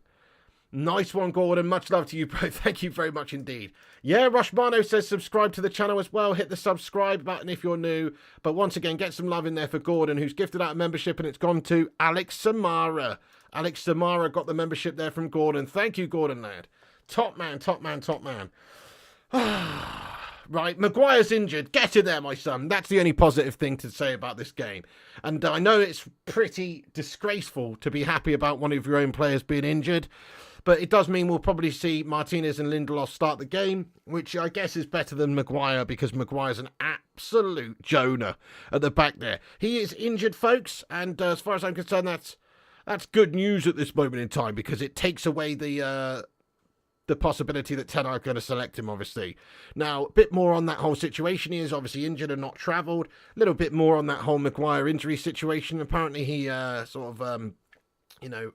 S1: Nice one, Gordon. Much love to you, bro. Thank you very much indeed. Yeah, Rushmano says subscribe to the channel as well. Hit the subscribe button if you're new. But once again, get some love in there for Gordon, who's gifted out a membership, and it's gone to Alex Samara. Alex Samara got the membership there from Gordon. Thank you, Gordon, lad. Top man, top man, top man. Right, Maguire's injured. Get in there, my son. That's the only positive thing to say about this game. And I know it's pretty disgraceful to be happy about one of your own players being injured, but it does mean we'll probably see Martinez and Lindelof start the game, which I guess is better than Maguire, because Maguire's an absolute Jonah at the back there. He is injured, folks, and as far as I'm concerned, that's good news at this moment in time, because it takes away the possibility that Ten Hag going to select him, obviously. Now, a bit more on that whole situation. He is obviously injured and not travelled. A little bit more on that whole Maguire injury situation. Apparently he you know,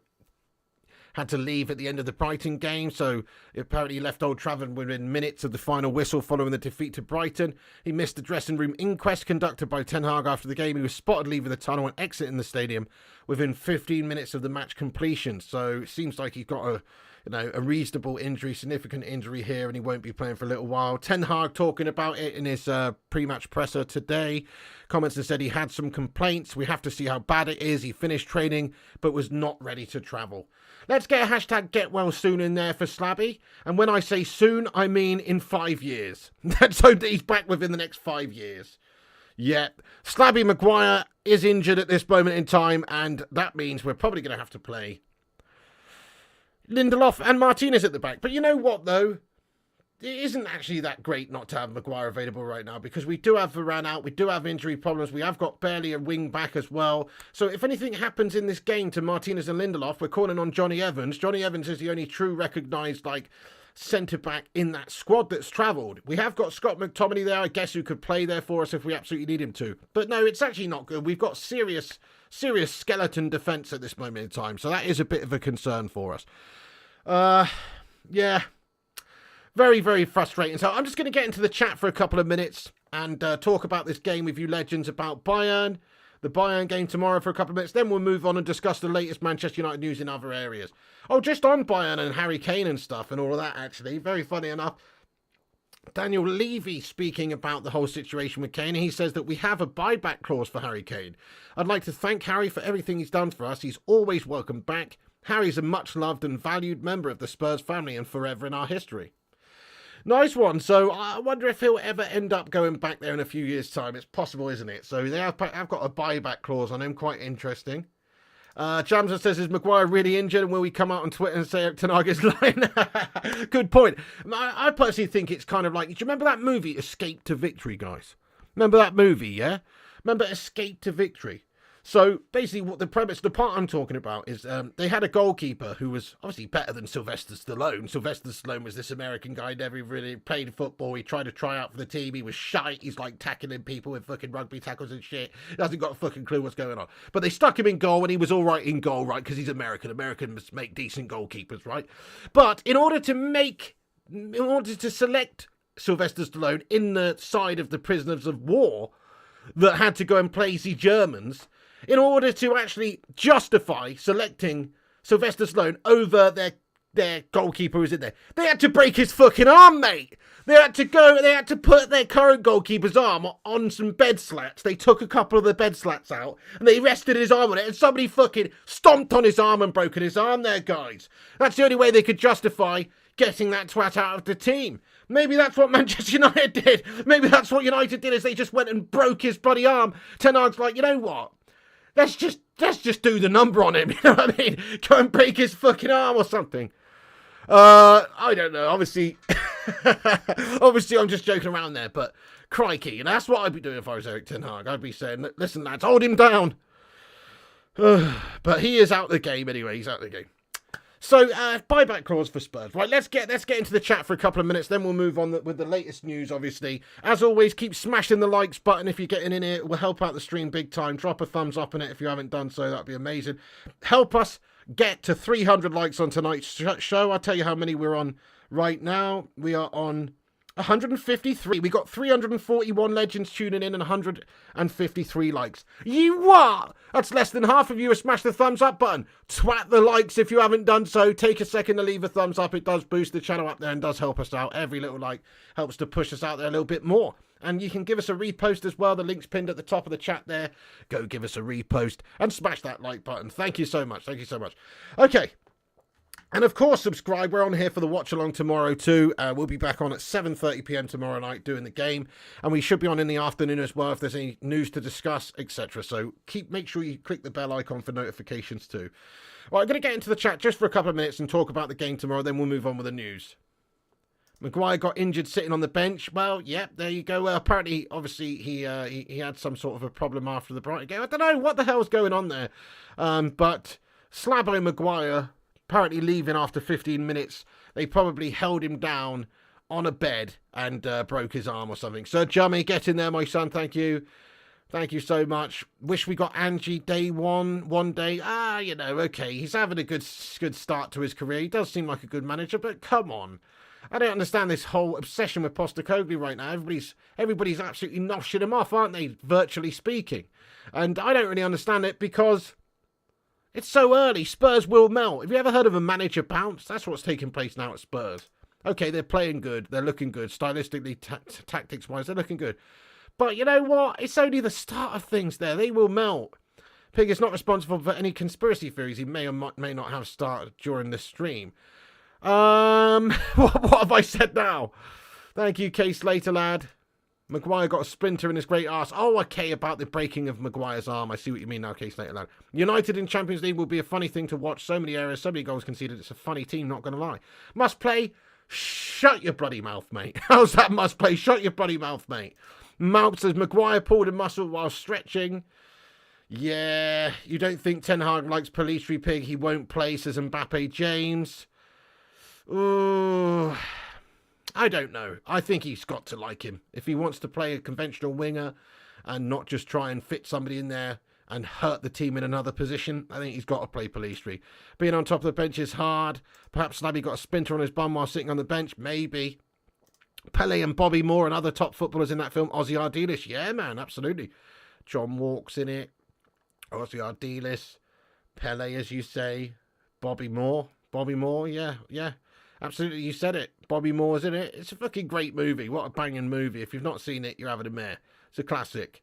S1: had to leave at the end of the Brighton game, so apparently he left Old Trafford within minutes of the final whistle following the defeat to Brighton. He missed the dressing room inquest conducted by Ten Hag after the game. He was spotted leaving the tunnel and exiting the stadium within 15 minutes of the match completion, so it seems like he's got a reasonable injury, significant injury here, and he won't be playing for a little while. Ten Hag talking about it in his pre-match presser today. Comments and said he had some complaints. We have to see how bad it is. He finished training, but was not ready to travel. Let's get a hashtag get well soon in there for Slabby. And when I say soon, I mean in 5 years. Let's hope that he's back within the next 5 years. Yeah, Slabby Maguire is injured at this moment in time, and that means we're probably going to have to play Lindelof and Martinez at the back. But you know what, though? It isn't actually that great not to have Maguire available right now, because we do have Varane out, we do have injury problems, we have got barely a wing back as well. So if anything happens in this game to Martinez and Lindelof, we're calling on Johnny Evans. Johnny Evans is the only true recognised, centre-back in that squad that's travelled. We have got Scott McTominay there, I guess, who could play there for us if we absolutely need him to. But no, it's actually not good. We've got serious skeleton defence at this moment in time, so that is a bit of a concern for us. Yeah, very, very frustrating. So I'm just going to get into the chat for a couple of minutes and talk about this game with you legends, about Bayern, the Bayern game tomorrow for a couple of minutes. Then we'll move on and discuss the latest Manchester United news in other areas. Oh, just on Bayern and Harry Kane and stuff and all of that, actually. Very funny enough. Daniel Levy speaking about the whole situation with Kane. He says that we have a buyback clause for Harry Kane. I'd like to thank Harry for everything he's done for us. He's always welcome back. Harry's a much loved and valued member of the Spurs family and forever in our history. Nice one. So I wonder if he'll ever end up going back there in a few years' time. It's possible, isn't it? So they have got a buyback clause on him. Quite interesting. Jamsa says, is Maguire really injured and will he come out on Twitter and say Ten Hag is lying? Good point. I personally think it's kind of like, do you remember that movie Escape to Victory, guys? Remember that movie, yeah? Remember Escape to Victory? So basically what the premise, the part I'm talking about is they had a goalkeeper who was obviously better than Sylvester Stallone. Sylvester Stallone was this American guy, never really played football. He tried to try out for the team. He was shite. He's like tackling people with fucking rugby tackles and shit. He hasn't got a fucking clue what's going on. But they stuck him in goal and he was all right in goal, right? Because he's American. Americans make decent goalkeepers, right? But in order to select Sylvester Stallone in the side of the prisoners of war that had to go and play the Germans, in order to actually justify selecting Sylvester Stallone over their goalkeeper who's in there, they had to break his fucking arm, mate. They had to put their current goalkeeper's arm on some bed slats. They took a couple of the bed slats out and they rested his arm on it, and somebody fucking stomped on his arm and broken his arm there, guys. That's the only way they could justify getting that twat out of the team. Maybe that's what Manchester United did. Maybe that's what United did, is they just went and broke his bloody arm. Ten Hag's like, you know what? Let's just do the number on him, you know what I mean? Go and break his fucking arm or something. I don't know. Obviously, I'm just joking around there, but crikey, and that's what I'd be doing if I was Erik Ten Hag. I'd be saying, listen, lads, hold him down. But he is out the game anyway. He's out the game. So, buyback clause for Spurs. Right, let's get into the chat for a couple of minutes, then we'll move on with the latest news, obviously. As always, keep smashing the likes button if you're getting in here. It will help out the stream big time. Drop a thumbs up on it if you haven't done so. That'd be amazing. Help us get to 300 likes on tonight's show. I'll tell you how many we're on right now. We are on 153. We got 341 legends tuning in and 153 likes. You what? That's less than half of you have smashed the thumbs up button. Twat the likes if you haven't done so. Take a second to leave a thumbs up. It does boost the channel up there and does help us out. Every little like helps to push us out there a little bit more. And you can give us a repost as well. The link's pinned at the top of the chat there. Go give us a repost and smash that like button. Thank you so much. Thank you so much. Okay. And of course, subscribe. We're on here for the watch along tomorrow too. We'll be back on at 7:30 p.m. tomorrow night doing the game, and we should be on in the afternoon as well if there's any news to discuss, etc. So make sure you click the bell icon for notifications too. Well, I'm going to get into the chat just for a couple of minutes and talk about the game tomorrow. Then we'll move on with the news. Maguire got injured sitting on the bench. Well, yep, there you go. Well, apparently, obviously, he had some sort of a problem after the Brighton game. I don't know what the hell's going on there, but Slabo Maguire apparently leaving after 15 minutes. They probably held him down on a bed and broke his arm or something. Sir Jummy, get in there, my son. Thank you. Thank you so much. Wish we got Angie day one day. You know, okay. He's having a good start to his career. He does seem like a good manager, but come on. I don't understand this whole obsession with Postecoglou right now. Everybody's absolutely noshing him off, aren't they, virtually speaking? And I don't really understand it because it's so early. Spurs will melt. Have you ever heard of a manager bounce? That's what's taking place now at Spurs. Okay, they're playing good. They're looking good. Stylistically, tactics-wise, they're looking good. But you know what? It's only the start of things there. They will melt. Pig is not responsible for any conspiracy theories he may or may not have started during the stream. What have I said now? Thank you, K Slater, lad. Maguire got a splinter in his great arse. Oh, okay, about the breaking of Maguire's arm. I see what you mean now, Case later, lad. United in Champions League will be a funny thing to watch. So many errors, so many goals conceded. It's a funny team, not going to lie. Must play. Shut your bloody mouth, mate. How's that must play? Shut your bloody mouth, mate. Mount says Maguire pulled a muscle while stretching. Yeah, you don't think Ten Hag likes Pellistri, Pig? He won't play, says Mbappe James. Ooh, I don't know. I think he's got to like him. If he wants to play a conventional winger and not just try and fit somebody in there and hurt the team in another position, I think he's got to play Pellistri. Being on top of the bench is hard. Perhaps Slabby got a splinter on his bum while sitting on the bench. Maybe. Pele and Bobby Moore and other top footballers in that film. Ozzy Ardiles. Yeah, man, absolutely. John Walk's in it. Ozzy Ardiles. Pele, as you say. Bobby Moore. Bobby Moore, yeah. Absolutely, you said it. Bobby Moore's in it. It's a fucking great movie. What a banging movie. If you've not seen it, you're having a mare. It's a classic.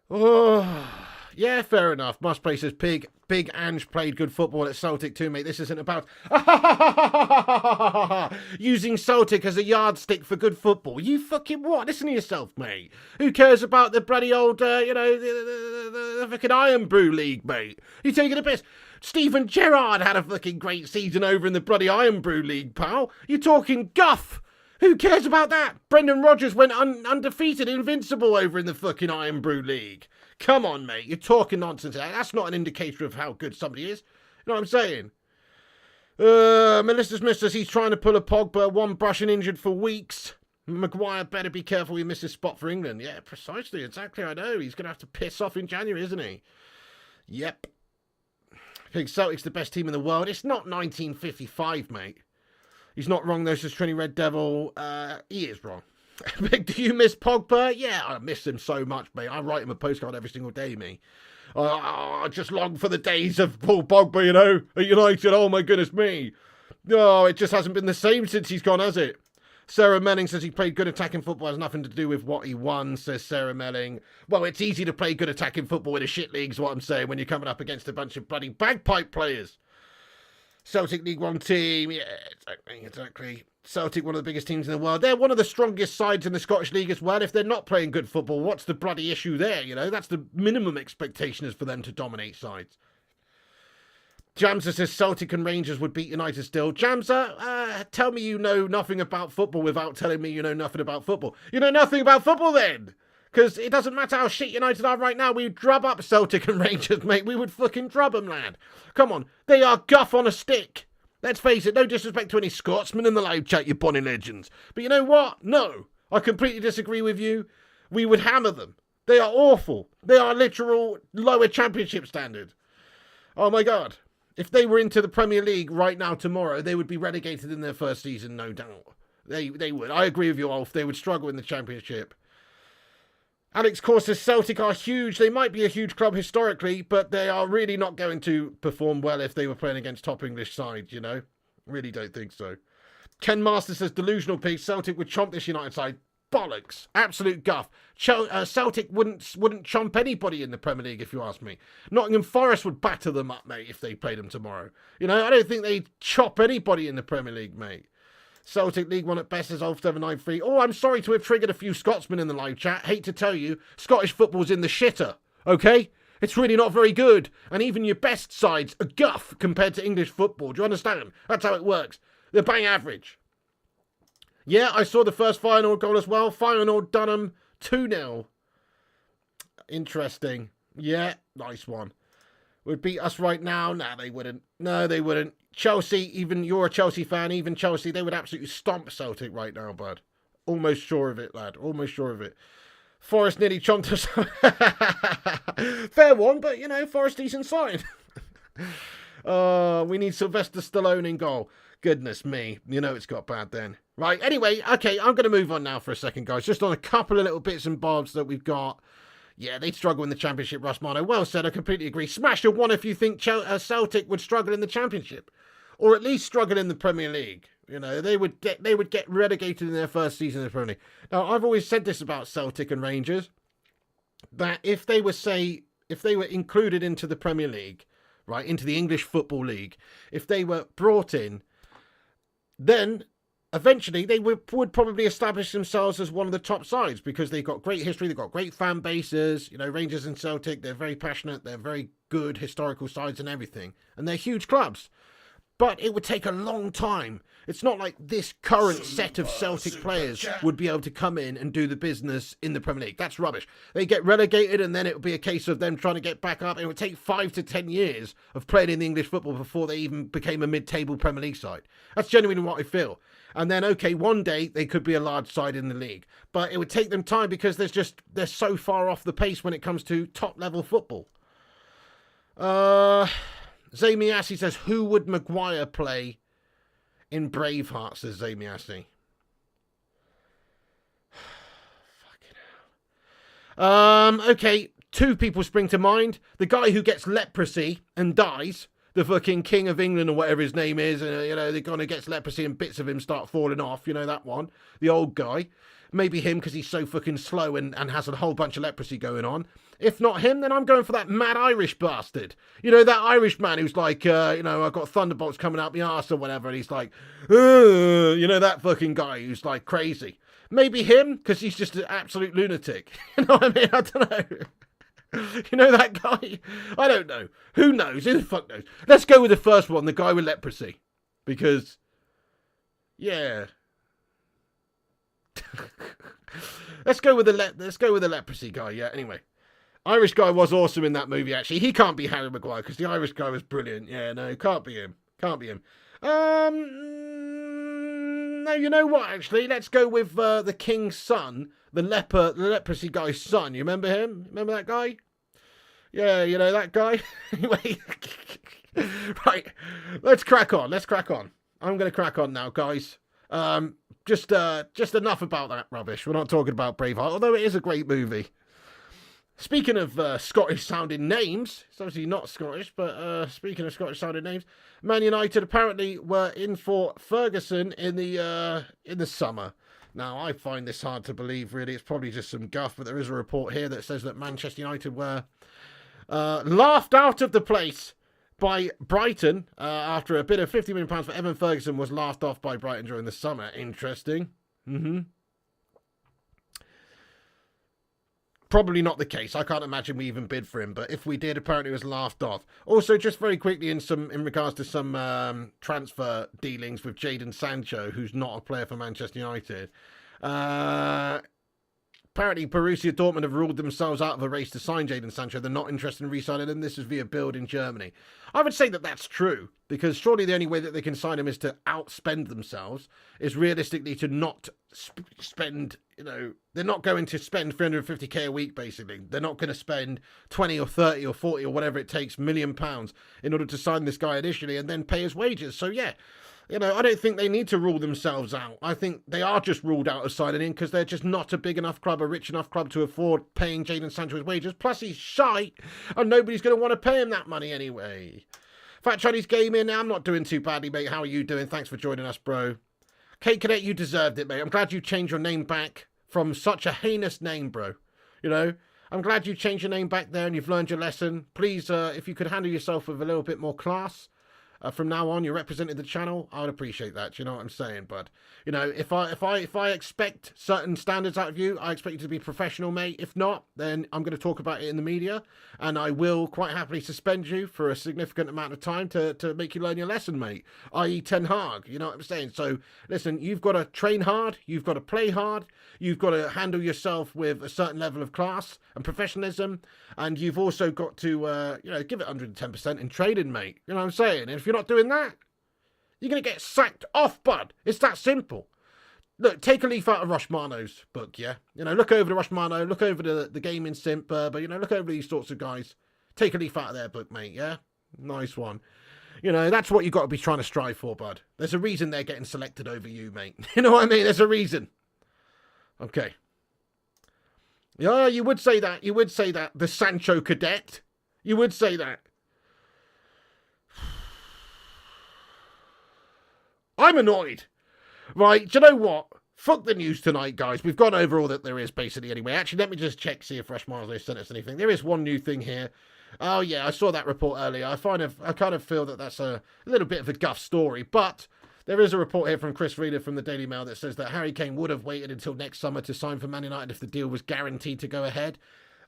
S1: Oh, yeah, fair enough. Must play says Pig. Big Ange played good football at Celtic too, mate. This isn't about using Celtic as a yardstick for good football. You fucking what? Listen to yourself, mate. Who cares about the bloody old, the fucking Iron Brew League, mate? You taking a piss? Steven Gerrard had a fucking great season over in the bloody Iron Brew League, pal. You're talking guff. Who cares about that? Brendan Rodgers went undefeated, invincible over in the fucking Iron Brew League. Come on, mate. You're talking nonsense. That's not an indicator of how good somebody is. You know what I'm saying? Melissa's missed us. He's trying to pull a Pogba. One brush and injured for weeks. Maguire better be careful he misses spot for England. Yeah, precisely. Exactly. I know. He's going to have to piss off in January, isn't he? Yep. I think Celtic's the best team in the world. It's not 1955, mate. He's not wrong, though, says Trini Red Devil. He is wrong. Do you miss Pogba? Yeah, I miss him so much, mate. I write him a postcard every single day, me. I just long for the days of Paul Pogba, you know, at United. Oh, my goodness me. Oh, it just hasn't been the same since he's gone, has it? Sarah Melling says he played good attacking football. Has nothing to do with what he won, says Sarah Melling. Well, it's easy to play good attacking football in a shit league, is what I'm saying, when you're coming up against a bunch of bloody bagpipe players. Celtic League One team, yeah, exactly. Celtic, one of the biggest teams in the world. They're one of the strongest sides in the Scottish League as well. If they're not playing good football, what's the bloody issue there, you know? That's the minimum expectation, is for them to dominate sides. Jamsa says Celtic and Rangers would beat United still. Jamsa, tell me you know nothing about football without telling me you know nothing about football. You know nothing about football then? Because it doesn't matter how shit United are right now. We'd drub up Celtic and Rangers, mate. We would fucking drub them, lad. Come on. They are guff on a stick. Let's face it. No disrespect to any Scotsmen in the live chat, you bonny legends. But you know what? No. I completely disagree with you. We would hammer them. They are awful. They are literal lower championship standard. Oh, my God. If they were into the Premier League right now tomorrow, they would be relegated in their first season, no doubt. They would. I agree with you, Ulf. They would struggle in the championship. Alex Core says Celtic are huge. They might be a huge club historically, but they are really not going to perform well if they were playing against top English sides, you know? Really don't think so. Ken Master says delusional piece. Celtic would chomp this United side. Bollocks. Absolute guff. Celtic wouldn't chomp anybody in the Premier League, if you ask me. Nottingham Forest would batter them up, mate, if they played them tomorrow. You know, I don't think they'd chop anybody in the Premier League, mate. Celtic League One at best is 0793. Oh, I'm sorry to have triggered a few Scotsmen in the live chat. Hate to tell you, Scottish football's in the shitter, okay? It's really not very good. And even your best sides are guff compared to English football. Do you understand? That's how it works. They're bang average. Yeah, I saw the first Feyenoord goal as well. Feyenoord Dunham 2-0. Interesting. Yeah, nice one. Would beat us right now? Nah, they wouldn't. No, they wouldn't. Chelsea, even you're a Chelsea fan, even Chelsea, they would absolutely stomp Celtic right now, bud. Almost sure of it, lad. Almost sure of it. Forest nearly chomped us. Fair one, but, you know, Forest decent side. We need Sylvester Stallone in goal. Goodness me. You know it's got bad then. Right, anyway, okay, I'm going to move on now for a second, guys. Just on a couple of little bits and bobs that we've got. Yeah, they'd struggle in the Championship, Russ Marno. Well said, I completely agree. Smash a one if you think Celtic would struggle in the Championship. Or at least struggle in the Premier League. You know, they would get relegated in their first season in the Premier League. Now, I've always said this about Celtic and Rangers. That if they were included into the Premier League, right, into the English Football League, if they were brought in, then eventually they would probably establish themselves as one of the top sides because they've got great history, they've got great fan bases. You know, Rangers and Celtic, they're very passionate, they're very good historical sides and everything, and they're huge clubs. But it would take a long time. It's not like this current set of Celtic players would be able to come in and do the business in the Premier League. That's rubbish. They get relegated and then it would be a case of them trying to get back up. It would take 5 to 10 years of playing in the English football before they even became a mid-table Premier League side. That's genuinely what I feel. And then, okay, one day they could be a large side in the league. But it would take them time because they're so far off the pace when it comes to top-level football. Zamiassi says, who would Maguire play in Braveheart, says Zamiassi. Fucking hell. Okay, two people spring to mind. The guy who gets leprosy and dies. The fucking King of England or whatever his name is. And, the guy who gets leprosy and bits of him start falling off. You know that one. The old guy. Maybe him because he's so fucking slow and has a whole bunch of leprosy going on. If not him, then I'm going for that mad Irish bastard. That Irish man who's like, I've got thunderbolts coming out my arse or whatever. And he's like, that fucking guy who's like crazy. Maybe him because he's just an absolute lunatic. You know what I mean? I don't know. You know that guy? I don't know. Who knows? Who the fuck knows? Let's go with the first one, the guy with leprosy. Because, yeah. Let's go with the leprosy guy, yeah. Anyway. Irish guy was awesome in that movie, actually. He can't be Harry Maguire, because the Irish guy was brilliant. Yeah, no, can't be him. Can't be him. No, you know what, actually? Let's go with the king's son. The leprosy guy's son. You remember him? Remember that guy? Yeah, that guy? Anyway. Right. Let's crack on. I'm going to crack on now, guys. Just enough about that rubbish. We're not talking about Braveheart, although it is a great movie. Speaking of Scottish-sounding names, it's obviously not Scottish, but speaking of Scottish-sounding names, Man United apparently were in for Ferguson in the summer. Now, I find this hard to believe, really. It's probably just some guff, but there is a report here that says that Manchester United were laughed out of the place by Brighton after a bid of £50 million for Evan Ferguson was laughed off by Brighton during the summer. Interesting. Probably not the case. I can't imagine we even bid for him, but if we did, apparently it was laughed off. Also, just very quickly in regards to some transfer dealings with Jadon Sancho, who's not a player for Manchester United. Apparently, Borussia Dortmund have ruled themselves out of a race to sign Jadon Sancho. They're not interested in re-signing him. This is via Bild in Germany. I would say that that's true, because surely the only way that they can sign him is to outspend themselves, is realistically to not spend, they're not going to spend 350k a week, basically. They're not going to spend 20 or 30 or 40 or whatever it takes, £1 million in order to sign this guy initially and then pay his wages. So, yeah. I don't think they need to rule themselves out. I think they are just ruled out of signing in because they're just not a big enough club, a rich enough club to afford paying Jadon Sancho his wages. Plus, he's shite, and nobody's going to want to pay him that money anyway. Fat Chinese Gaming, I'm not doing too badly, mate. How are you doing? Thanks for joining us, bro. Kate Cadet, you deserved it, mate. I'm glad you changed your name back from such a heinous name, bro. I'm glad you changed your name back there and you've learned your lesson. Please, if you could handle yourself with a little bit more class. From now on, you're representing the channel. I would appreciate that. You know what I'm saying? But if I expect certain standards out of you, I expect you to be professional, mate. If not, then I'm going to talk about it in the media, and I will quite happily suspend you for a significant amount of time to make you learn your lesson, mate. I.e., Ten Hag. You know what I'm saying? So listen, you've got to train hard. You've got to play hard. You've got to handle yourself with a certain level of class and professionalism, and you've also got to give it 110% in training, mate. You know what I'm saying? And if you're not doing that, you're going to get sacked off, bud. It's that simple. Look, take a leaf out of Rushmano's book, yeah? Look over the Rushmano, look over the gaming simp, but, look over these sorts of guys. Take a leaf out of their book, mate, yeah? Nice one. That's what you've got to be trying to strive for, bud. There's a reason they're getting selected over you, mate. You know what I mean? There's a reason. Okay. Yeah, you would say that. You would say that. The Sancho cadet. You would say that. I'm annoyed. Right, do you know what? Fuck the news tonight, guys. We've gone over all that there is, basically, anyway. Actually, let me just check, see if Fresh Miles sent us anything. There is one new thing here. Oh, yeah, I saw that report earlier. I kind of feel that that's a little bit of a guff story, but there is a report here from Chris Reader from the Daily Mail that says that Harry Kane would have waited until next summer to sign for Man United if the deal was guaranteed to go ahead.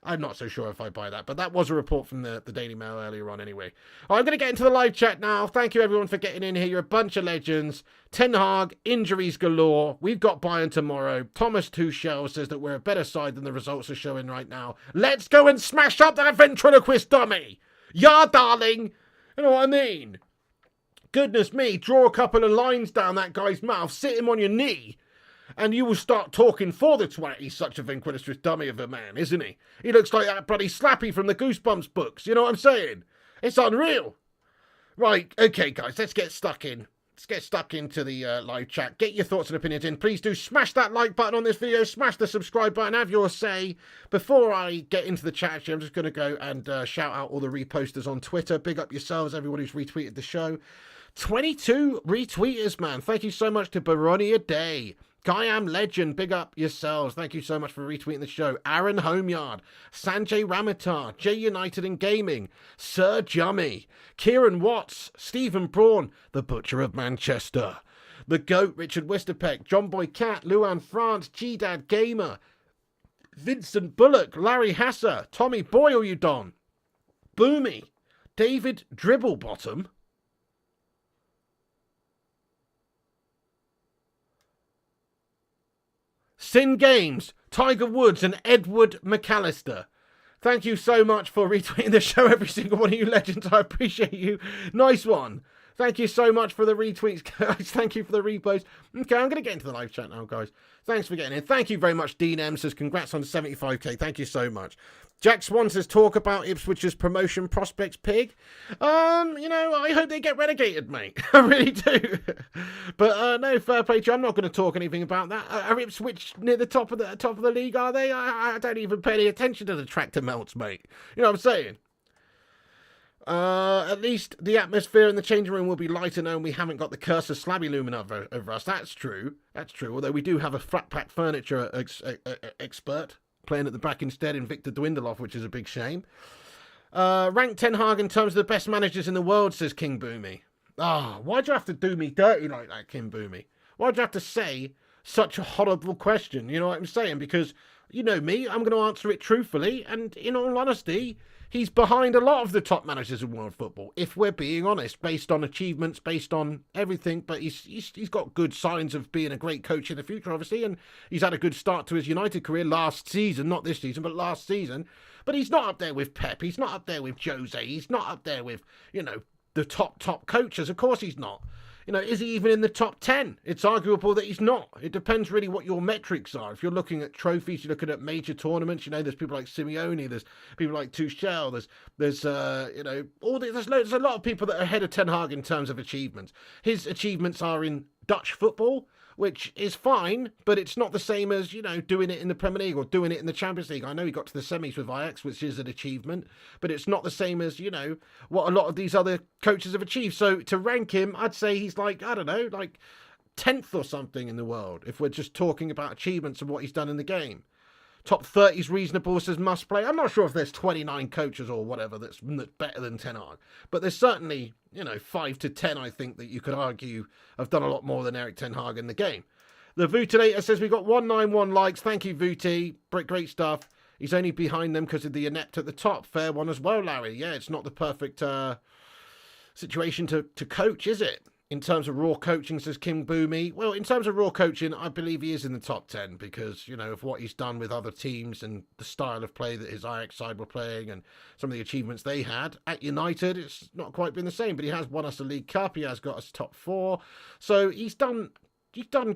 S1: I'm not so sure if I buy that, but that was a report from the Daily Mail earlier on anyway. I'm going to get into the live chat now. Thank you, everyone, for getting in here. You're a bunch of legends. Ten Hag, injuries galore. We've got Bayern tomorrow. Thomas Tuchel says that we're a better side than the results are showing right now. Let's go and smash up that ventriloquist dummy. Yeah, darling. You know what I mean? Goodness me, draw a couple of lines down that guy's mouth, sit him on your knee, and you will start talking for the twat. He's such a ventriloquist dummy of a man, isn't he? He looks like that bloody Slappy from the Goosebumps books, you know what I'm saying? It's unreal. Right, okay, guys, let's get stuck in. Let's get stuck into the live chat. Get your thoughts and opinions in. Please do smash that like button on this video. Smash the subscribe button. Have your say. Before I get into the chat, actually, I'm just going to go and shout out all the reposters on Twitter. Big up yourselves, everyone who's retweeted the show. 22 retweeters, man. Thank you so much to Baronia Day. Guyam Legend, big up yourselves. Thank you so much for retweeting the show. Aaron Homeyard, Sanjay Ramatar, J United in Gaming, Sir Jummy, Kieran Watts, Stephen Braun, the Butcher of Manchester, The Goat, Richard Wisterpeck, John Boy Cat, Luan France, G-Dad Gamer, Vincent Bullock, Larry Hasser, Tommy Boyle, you don, Boomy, David Dribblebottom, Sin Games, Tiger Woods and Edward McAllister. Thank you so much for retweeting the show, every single one of you legends. I appreciate you. Nice one. Thank you so much for the retweets, guys. Thank you for the repost. Okay, I'm going to get into the live chat now, guys. Thanks for getting in. Thank you very much, Dean M says, congrats on 75k. Thank you so much. Jack Swan says, talk about Ipswich's promotion prospects, pig. You know, I hope they get relegated, mate. I really do. But no, fair play to you. I'm not going to talk anything about that. Are Ipswich near the top of the league, are they? I don't even pay any attention to the tractor melts, mate. You know what I'm saying? At least the atmosphere in the changing room will be lighter now, and we haven't got the curse of Slabby looming over us. That's true. That's true. Although we do have a flat pack furniture expert playing at the back instead in Victor Dwindleoff, which is a big shame. Rank Ten Hag in terms of the best managers in the world, says King Boomy. Why'd you have to do me dirty like that, King Boomy? Why'd you have to say such a horrible question? You know what I'm saying? Because, you know me, I'm going to answer it truthfully, and in all honesty, he's behind a lot of the top managers in world football, if we're being honest, based on achievements, based on everything. But he's got good signs of being a great coach in the future, obviously, and he's had a good start to his United career last season, not this season, but last season. But he's not up there with Pep, he's not up there with Jose, he's not up there with, you know, the top coaches. Of course he's not. You know, is he even in the top 10? It's arguable that he's not. It depends really what your metrics are. If you're looking at trophies, you're looking at major tournaments, you know, there's people like Simeone, there's people like Tuchel, there's you know, there's a lot of people that are ahead of Ten Hag in terms of achievements. His achievements are in Dutch football, which is fine, but it's not the same as, you know, doing it in the Premier League or doing it in the Champions League. I know he got to the semis with Ajax, which is an achievement, but it's not the same as, you know, what a lot of these other coaches have achieved. So to rank him, I'd say he's like, I don't know, like 10th or something in the world, if we're just talking about achievements and what he's done in the game. Top 30 is reasonable, says Must Play. I'm not sure if there's 29 coaches or whatever that's better than Ten Hag, but there's certainly, you know, 5 to 10, I think, that you could argue have done a lot more than Erik Ten Hag in the game. The Vootinator says we got 191 likes. Thank you, Vooty. Great stuff. He's only behind them because of the inept at the top. Fair one as well, Larry. Yeah, it's not the perfect situation to coach, is it? In terms of raw coaching, says Kim Boomy. Well, in terms of raw coaching, I believe he is in the top 10 because, you know, of what he's done with other teams and the style of play that his Ajax side were playing and some of the achievements they had. At United, it's not quite been the same, but he has won us a League Cup. He has got us top 4. So he's done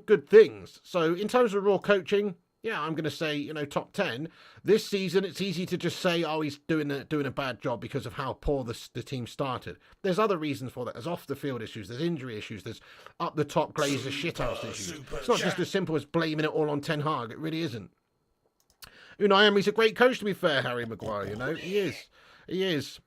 S1: good things. So in terms of raw coaching, yeah, I'm going to say, you know, top 10. This season, it's easy to just say, oh, he's doing a bad job because of how poor the team started. There's other reasons for that. There's off-the-field issues. There's injury issues. There's up-the-top Glazer shithouse issues. It's not just as simple as blaming it all on Ten Hag. It really isn't. Unai Emery's a great coach, to be fair, Harry Maguire, you know. He is. He is.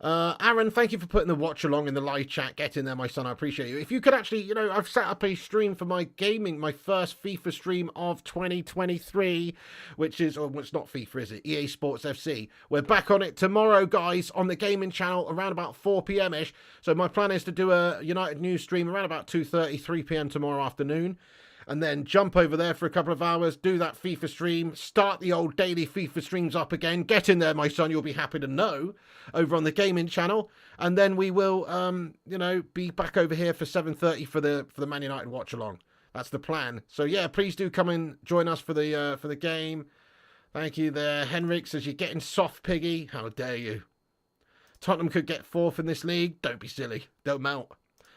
S1: Aaron, thank you for putting the watch along in the live chat. Get in there, my son. I appreciate you. If you could actually, you know, I've set up a stream for my gaming, my first FIFA stream of 2023, which is, oh, it's not FIFA, is it? EA Sports FC. We're back on it tomorrow, guys, on the gaming channel around about 4 p.m.-ish. So my plan is to do a United News stream around about 2:30, 3 p.m. tomorrow afternoon. And then jump over there for a couple of hours, do that FIFA stream, start the old daily FIFA streams up again. Get in there, my son, you'll be happy to know, over on the gaming channel. And then we will, you know, be back over here for 7:30 for the Man United watch along. That's the plan. So yeah, please do come and join us for the game. Thank you there. Henrik says you're getting soft, piggy. How dare you? Tottenham could get 4th in this league. Don't be silly. Don't melt.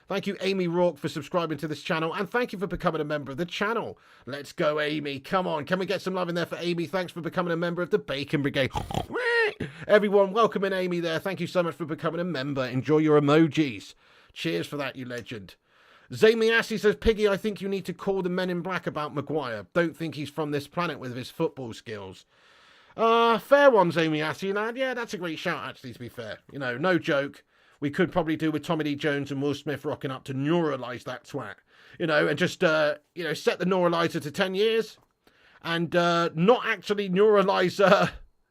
S1: Thank you, Amy Rourke, for subscribing to this channel. And thank you for becoming a member of the channel. Let's go, Amy. Come on. Can we get some love in there for Amy? Thanks for becoming a member of the Bacon Brigade. Everyone, welcome in Amy there. Thank you so much for becoming a member. Enjoy your emojis. Cheers for that, you legend. Zamiassi says, Piggy, I think you need to call the Men in Black about Maguire. Don't think he's from this planet with his football skills. Fair one, Zamiassi, lad. Yeah, that's a great shout, actually, to be fair. You know, no joke. We could probably do with Tommy Lee Jones and Will Smith rocking up to neuralise that twat. You know, and just, you know, set the neuralizer to 10 years. And not actually neuralise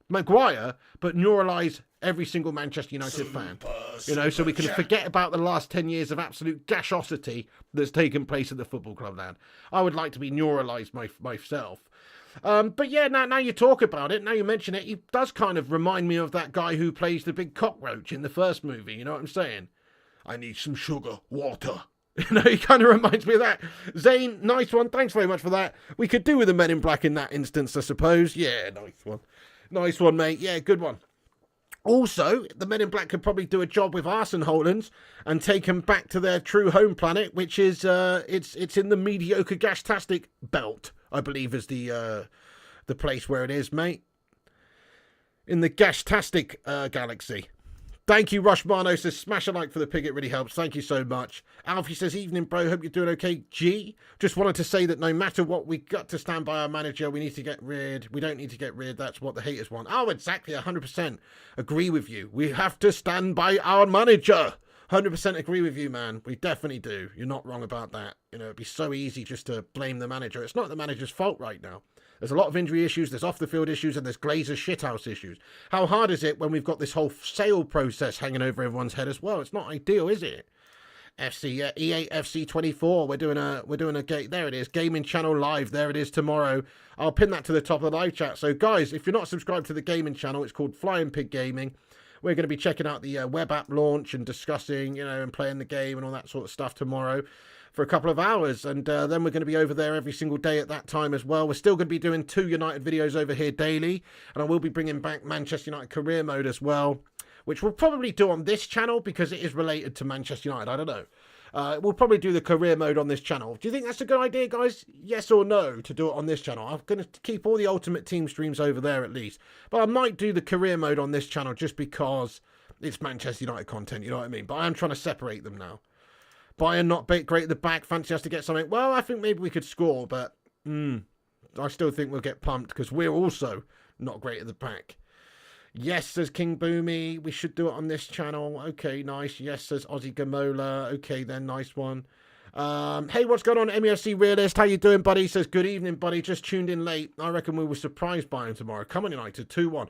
S1: Maguire, but neuralise every single Manchester United fan. You know, so we can forget about the last 10 years of absolute gashosity that's taken place at the football club, lad. I would like to be neuralised myself. But yeah, now you talk about it, now you mention it, he does kind of remind me of that guy who plays the big cockroach in the first movie, you know what I'm saying? I need some sugar, water. You know, he kind of reminds me of that. Zane, nice one, thanks very much for that. We could do with the Men in Black in that instance, I suppose. Yeah, nice one. Nice one, mate. Yeah, good one. Also, the Men in Black could probably do a job with Arsene Hojlund and take them back to their true home planet, which is it's in the mediocre Gashtastic belt, I believe, is the place where it is, mate. In the Gashtastic galaxy. Thank you, Rushmano says, smash a like for the pig, it really helps. Thank you so much. Alfie says, evening, bro, hope you're doing okay. G, just wanted to say that no matter what, we got to stand by our manager. We need to get rid. We don't need to get rid. That's what the haters want. Oh, exactly, 100% agree with you. We have to stand by our manager. 100% agree with you, man. We definitely do. You're not wrong about that. You know, it'd be so easy just to blame the manager. It's not the manager's fault right now. There's a lot of injury issues, there's off-the-field issues, and there's Glazer's shithouse issues. How hard is it when we've got this whole sale process hanging over everyone's head as well? It's not ideal, is it? EA FC 24. We're doing a game. There it is. Gaming channel live. There it is tomorrow. I'll pin that to the top of the live chat. So guys, if you're not subscribed to the gaming channel, it's called Flying Pig Gaming. We're going to be checking out the web app launch and discussing, you know, and playing the game and all that sort of stuff tomorrow for a couple of hours, and then we're going to be over there every single day at that time as well. We're still going to be doing 2 United videos over here daily, and I will be bringing back Manchester United career mode as well, which we'll probably do on this channel because it is related to Manchester United. I don't know. We'll probably do the career mode on this channel. Do you think that's a good idea, guys? Yes or no to do it on this channel? I'm going to keep all the Ultimate Team streams over there at least, but I might do the career mode on this channel just because it's Manchester United content, you know what I mean? But I am trying to separate them now. Bayern not great at the back. Fancy us to get something. Well, I think maybe we could score, but I still think we'll get pumped because we're also not great at the back. Yes, says King Boomy. We should do it on this channel. Okay, nice. Yes, says Aussie Gamola. Okay, then, nice one. Hey, what's going on, MEFC Realist? How you doing, buddy? Says, good evening, buddy. Just tuned in late. I reckon we were surprised by him tomorrow. Come on, United, 2-1.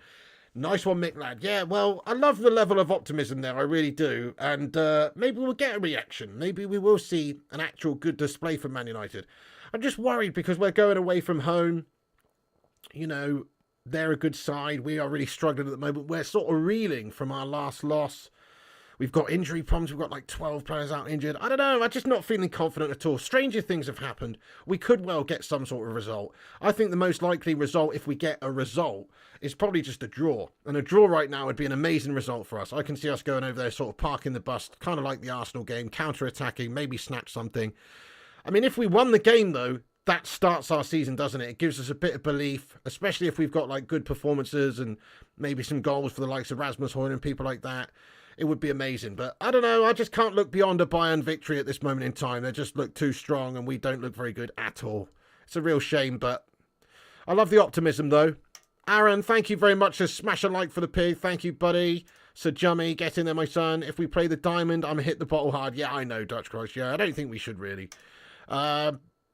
S1: Nice one, Mick, lad. Yeah, well, I love the level of optimism there. I really do. And maybe we'll get a reaction. Maybe we will see an actual good display from Man United. I'm just worried because we're going away from home. You know, they're a good side. We are really struggling at the moment. We're sort of reeling from our last loss. We've got injury problems. We've got like 12 players out injured. I don't know. I'm just not feeling confident at all. Stranger things have happened. We could well get some sort of result. I think the most likely result, if we get a result, is probably just a draw. And a draw right now would be an amazing result for us. I can see us going over there, sort of parking the bus, kind of like the Arsenal game, counter-attacking, maybe snatch something. I mean, if we won the game, though, that starts our season, doesn't it? It gives us a bit of belief, especially if we've got like good performances and maybe some goals for the likes of Rasmus Hojlund and people like that. It would be amazing. But I don't know. I just can't look beyond a Bayern victory at this moment in time. They just look too strong and we don't look very good at all. It's a real shame, but I love the optimism, though. Aaron, thank you very much. So smash a like for the pig. Thank you, buddy. Sir Jummy, get in there, my son. If we play the diamond, I'm hit the bottle hard. Yeah, I know, Dutch Christ. Yeah, I don't think we should really.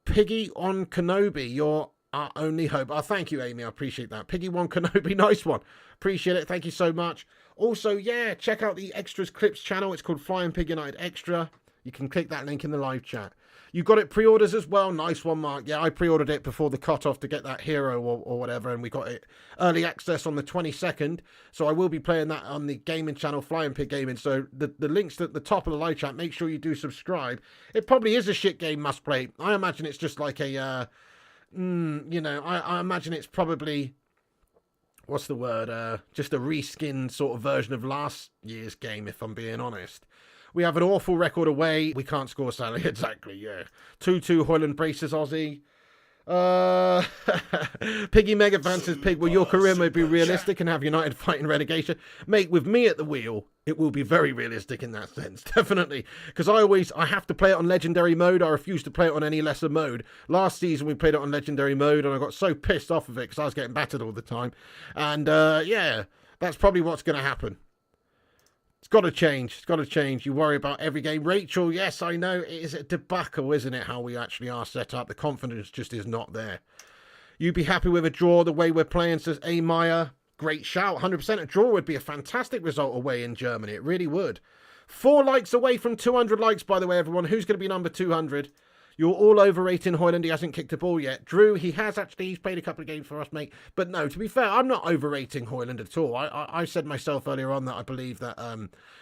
S1: Piggy on Kenobi, you're our only hope. Oh, thank you, Amy. I appreciate that. Piggy on Kenobi, nice one. Appreciate it. Thank you so much. Also, yeah, check out the Extras Clips channel. It's called Flying Pig United Extra. You can click that link in the live chat. You got it pre-orders as well. Nice one, Mark. Yeah, I pre-ordered it before the cutoff to get that hero or whatever, and we got it early access on the 22nd. So I will be playing that on the gaming channel, Flying Pig Gaming. So the link's at the top of the live chat. Make sure you do subscribe. It probably is a shit game must play. I imagine it's just like a, you know, I imagine it's probably... What's the word? Just a reskin sort of version of last year's game, if I'm being honest. We have an awful record away. We can't score, Sally. Exactly, yeah. 2-2 Hojlund braces Aussie. Piggy Megafan says, Pig, will your career may be realistic and have United fighting relegation? Mate, with me at the wheel, it will be very realistic in that sense, definitely. Because I have to play it on legendary mode. I refuse to play it on any lesser mode. Last season we played it on legendary mode and I got so pissed off of it because I was getting battered all the time. And yeah, that's probably what's going to happen. It's got to change. It's got to change. You worry about every game. Rachel, yes, I know. It is a debacle, isn't it, how we actually are set up? The confidence just is not there. You'd be happy with a draw the way we're playing, says A. Meyer. Great shout. 100% a draw would be a fantastic result away in Germany. It really would. 4 likes away from 200 likes, by the way, everyone. Who's going to be number 200? You're all overrating Hojlund. He hasn't kicked a ball yet. Drew, he's played a couple of games for us, mate. But no, to be fair, I'm not overrating Hojlund at all. I said myself earlier on that I believe that,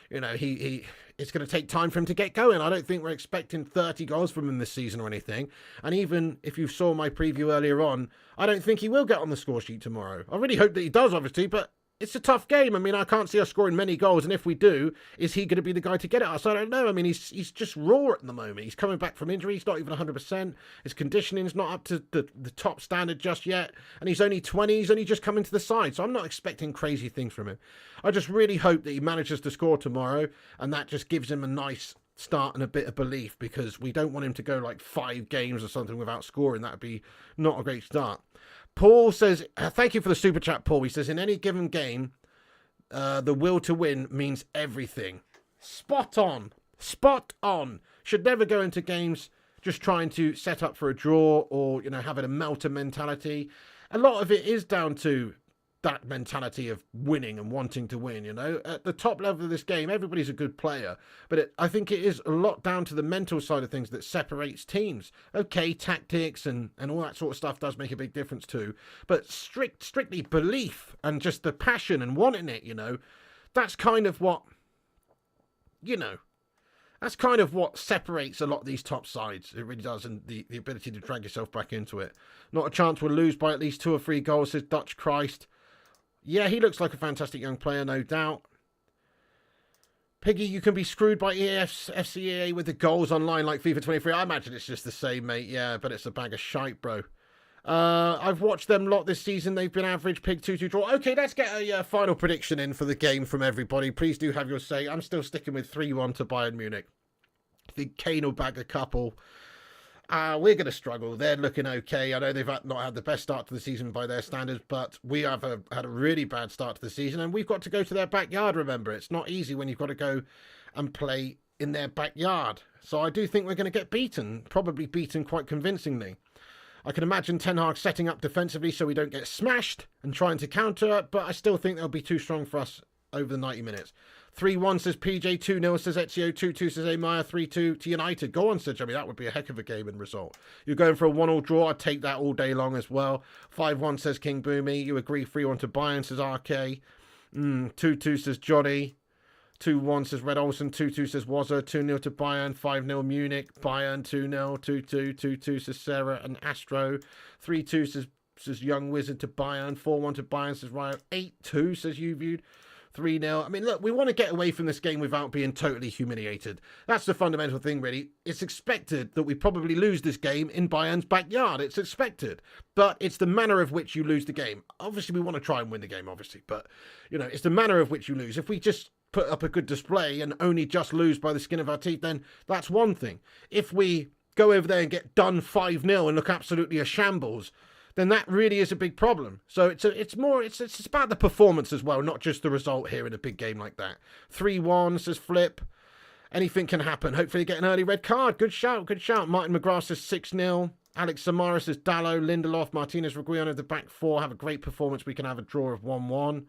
S1: you know, it's going to take time for him to get going. I don't think we're expecting 30 goals from him this season or anything. And even if you saw my preview earlier on, I don't think he will get on the score sheet tomorrow. I really hope that he does, obviously, but it's a tough game. I mean, I can't see us scoring many goals, and if we do, is he going to be the guy to get it us? I don't know. I mean, he's just raw at the moment. He's coming back from injury. He's not even 100%. His conditioning's not up to the top standard just yet, and he's only 20. He's only just coming to the side, so I'm not expecting crazy things from him. I just really hope that he manages to score tomorrow, and that just gives him a nice start and a bit of belief, because we don't want him to go like 5 games or something without scoring. That would be not a great start. Paul says, thank you for the super chat, Paul. He says, in any given game, the will to win means everything. Spot on. Spot on. Should never go into games just trying to set up for a draw or, you know, having a melter mentality. A lot of it is down to that mentality of winning and wanting to win, you know. At the top level of this game, everybody's a good player, but I think it is a lot down to the mental side of things that separates teams. Okay, tactics and all that sort of stuff does make a big difference too, but strictly belief and just the passion and wanting it, you know, that's kind of what, you know, that's kind of what separates a lot of these top sides. It really does, and the ability to drag yourself back into it. Not a chance we'll lose by at least 2 or 3 goals, says Dutch Christ. Yeah, he looks like a fantastic young player, no doubt. Piggy, you can be screwed by FCEA with the goals online like FIFA 23. I imagine it's just the same, mate. Yeah, but it's a bag of shite, bro. I've watched them a lot this season. They've been average. Pig 2-2 draw. Okay, let's get a final prediction in for the game from everybody. Please do have your say. I'm still sticking with 3-1 to Bayern Munich. I think Kane will bag a couple. We're going to struggle. They're looking okay. I know they've not had the best start to the season by their standards, but we have had a really bad start to the season, and we've got to go to their backyard, remember. It's not easy when you've got to go and play in their backyard. So I do think we're going to get beaten, probably beaten quite convincingly. I can imagine Ten Hag setting up defensively so we don't get smashed and trying to counter, but I still think they'll be too strong for us over the 90 minutes. 3-1 says PJ, 2-0 says Ezio, 2-2 says Amaya, 3-2 to United. Go on, says Jimmy. That would be a heck of a game and result. You're going for a 1-1 draw. I'd take that all day long as well. 5-1 says King Boomy. You agree 3-1 to Bayern, says RK. 2-2 says Johnny. 2-1 says Red Olsen. 2-2 says Wazza. 2-0 to Bayern. 5-0 Munich. Bayern 2-0. 2-2. 2-2 says Sarah and Astro. 3-2 says Young Wizard to Bayern. 4-1 to Bayern says Ryo. 8-2 says You Viewed. 3-0. I mean, look, we want to get away from this game without being totally humiliated. That's the fundamental thing, really. It's expected that we probably lose this game in Bayern's backyard. It's expected. But it's the manner of which you lose the game. Obviously, we want to try and win the game, obviously. But, you know, it's the manner of which you lose. If we just put up a good display and only just lose by the skin of our teeth, then that's one thing. If we go over there and get done 5-0 and look absolutely a shambles, then that really is a big problem. So it's about the performance as well, not just the result here in a big game like that. 3-1 says Flip. Anything can happen. Hopefully get an early red card. Good shout, good shout. Martin McGrath says 6-0. Alex Samara says Dallo, Lindelof, Martinez, Reguilon of the back 4 have a great performance. We can have a draw of 1-1.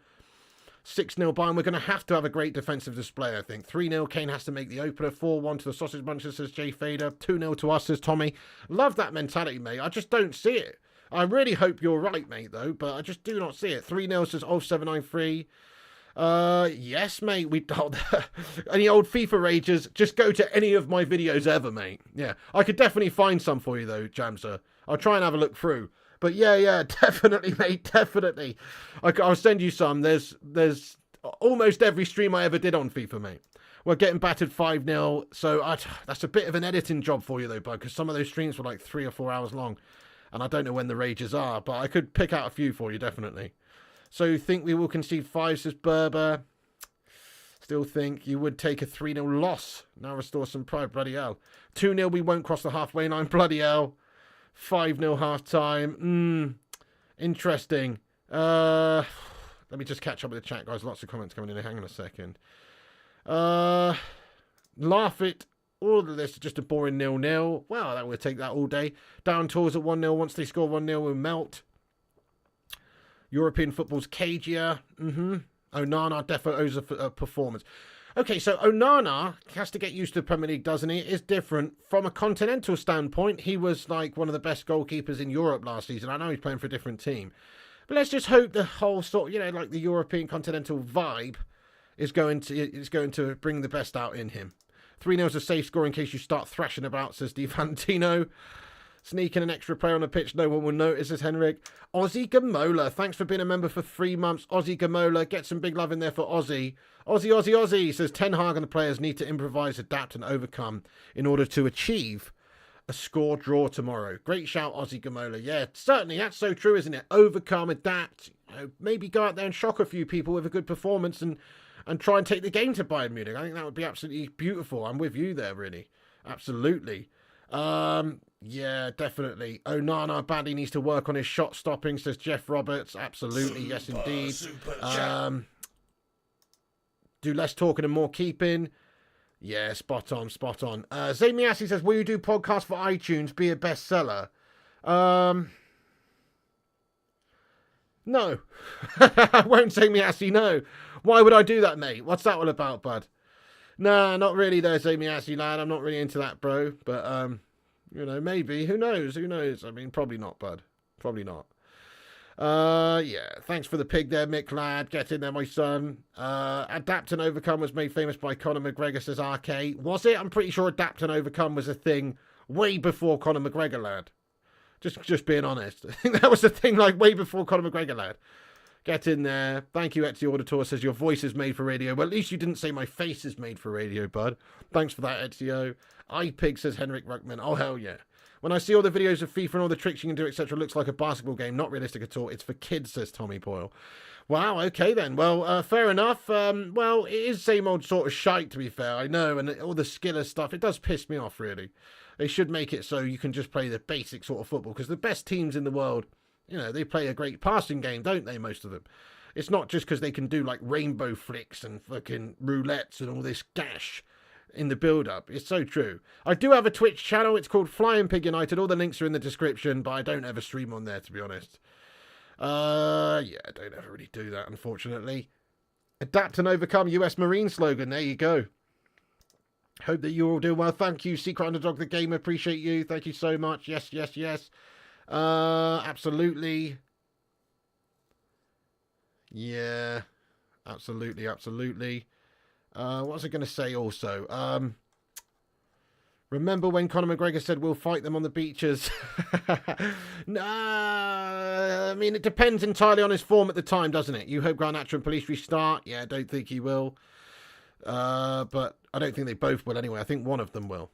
S1: 6-0 Bayern. We're going to have a great defensive display, I think. 3-0 Kane has to make the opener. 4-1 to the Sausage Munchers, says Jay Fader. 2-0 to us, says Tommy. Love that mentality, mate. I just don't see it. I really hope you're right, mate, though, but I just do not see it. 3-0 says Ulf793. Yes, mate. Any old FIFA ragers, just go to any of my videos ever, mate. Yeah, I could definitely find some for you, though, Jamser. I'll try and have a look through. But yeah, definitely, mate, definitely. I'll send you some. There's almost every stream I ever did on FIFA, mate. We're getting battered 5-0. So that's a bit of an editing job for you, though, bud, because some of those streams were like 3 or 4 hours long. And I don't know when the rages are, but I could pick out a few for you, definitely. So you think we will concede 5, says Berber. Still think you would take a 3-0 loss. Now restore some pride, bloody hell. 2-0, we won't cross the halfway line, bloody hell. 5-0 half-time. Interesting. Let me just catch up with the chat, guys. Lots of comments coming in. Hang on a second. Laugh it. All of this is just a boring 0-0. Well, that would take that all day. Down tools at 1-0. Once they score 1-0, we'll melt. European football's cagier. Onana defo owes a performance. Okay, so Onana has to get used to the Premier League, doesn't he? It is different. From a continental standpoint, he was like one of the best goalkeepers in Europe last season. I know he's playing for a different team. But let's just hope the whole sort, like the European continental vibe is going to bring the best out in him. 3-0 is a safe score in case you start thrashing about, says Di Fantino. Sneaking an extra player on the pitch, no one will notice, says Henrik. Ozzy Gamola, thanks for being a member for 3 months. Ozzy Gamola, get some big love in there for Ozzy. Ozzy, says Ten Hag and the players need to improvise, adapt and overcome in order to achieve a score draw tomorrow. Great shout, Ozzy Gamola. Yeah, certainly, that's so true, isn't it? Overcome, adapt, maybe go out there and shock a few people with a good performance and try and take the game to Bayern Munich. I think that would be absolutely beautiful. I'm with you there, really. Absolutely. Yeah, definitely. Onana badly needs to work on his shot stopping, says Jeff Roberts. Absolutely, yes indeed. Do less talking and more keeping. Yeah, spot on. Zamiasi says, will you do podcasts for iTunes, be a bestseller? No. I won't say Miasi, no. Why would I do that, mate? What's that all about, bud? Nah, not really though, Zamiasi, lad. I'm not really into that, bro. But, maybe. Who knows? I mean, probably not, bud. Probably not. Yeah. Thanks for the pig there, Mick, lad. Get in there, my son. Adapt and Overcome was made famous by Conor McGregor, says RK. Was it? I'm pretty sure Adapt and Overcome was a thing way before Conor McGregor, lad. Just being honest. I think that was the thing, like, way before Conor McGregor, lad. Get in there. Thank you, Etsy Auditor, says your voice is made for radio. Well, at least you didn't say my face is made for radio, bud. Thanks for that, Ezio. iPig, says Henrik Ruckman. Oh, hell yeah. When I see all the videos of FIFA and all the tricks you can do, etc., looks like a basketball game. Not realistic at all. It's for kids, says Tommy Boyle. Wow, okay then. Well, fair enough. Well, it is same old sort of shite, to be fair. I know, and all the skiller stuff, it does piss me off, really. They should make it so you can just play the basic sort of football, because the best teams in the world, they play a great passing game, don't they, most of them? It's not just because they can do, like, rainbow flicks and fucking roulettes and all this gash in the build-up. It's so true. I do have a Twitch channel. It's called Flying Pig United. All the links are in the description, but I don't ever stream on there, to be honest. Yeah, I don't ever really do that, unfortunately. Adapt and Overcome US Marine slogan. There you go. Hope that you're all doing well. Thank you, Secret Underdog the Gamer. Appreciate you. Thank you so much. Yes. Absolutely. Yeah. Absolutely. What was I going to say also? Remember when Conor McGregor said we'll fight them on the beaches? Nah, I mean, it depends entirely on his form at the time, doesn't it? You hope Garnacho and Police restart? Yeah, I don't think he will. But I don't think they both will anyway. I think one of them will.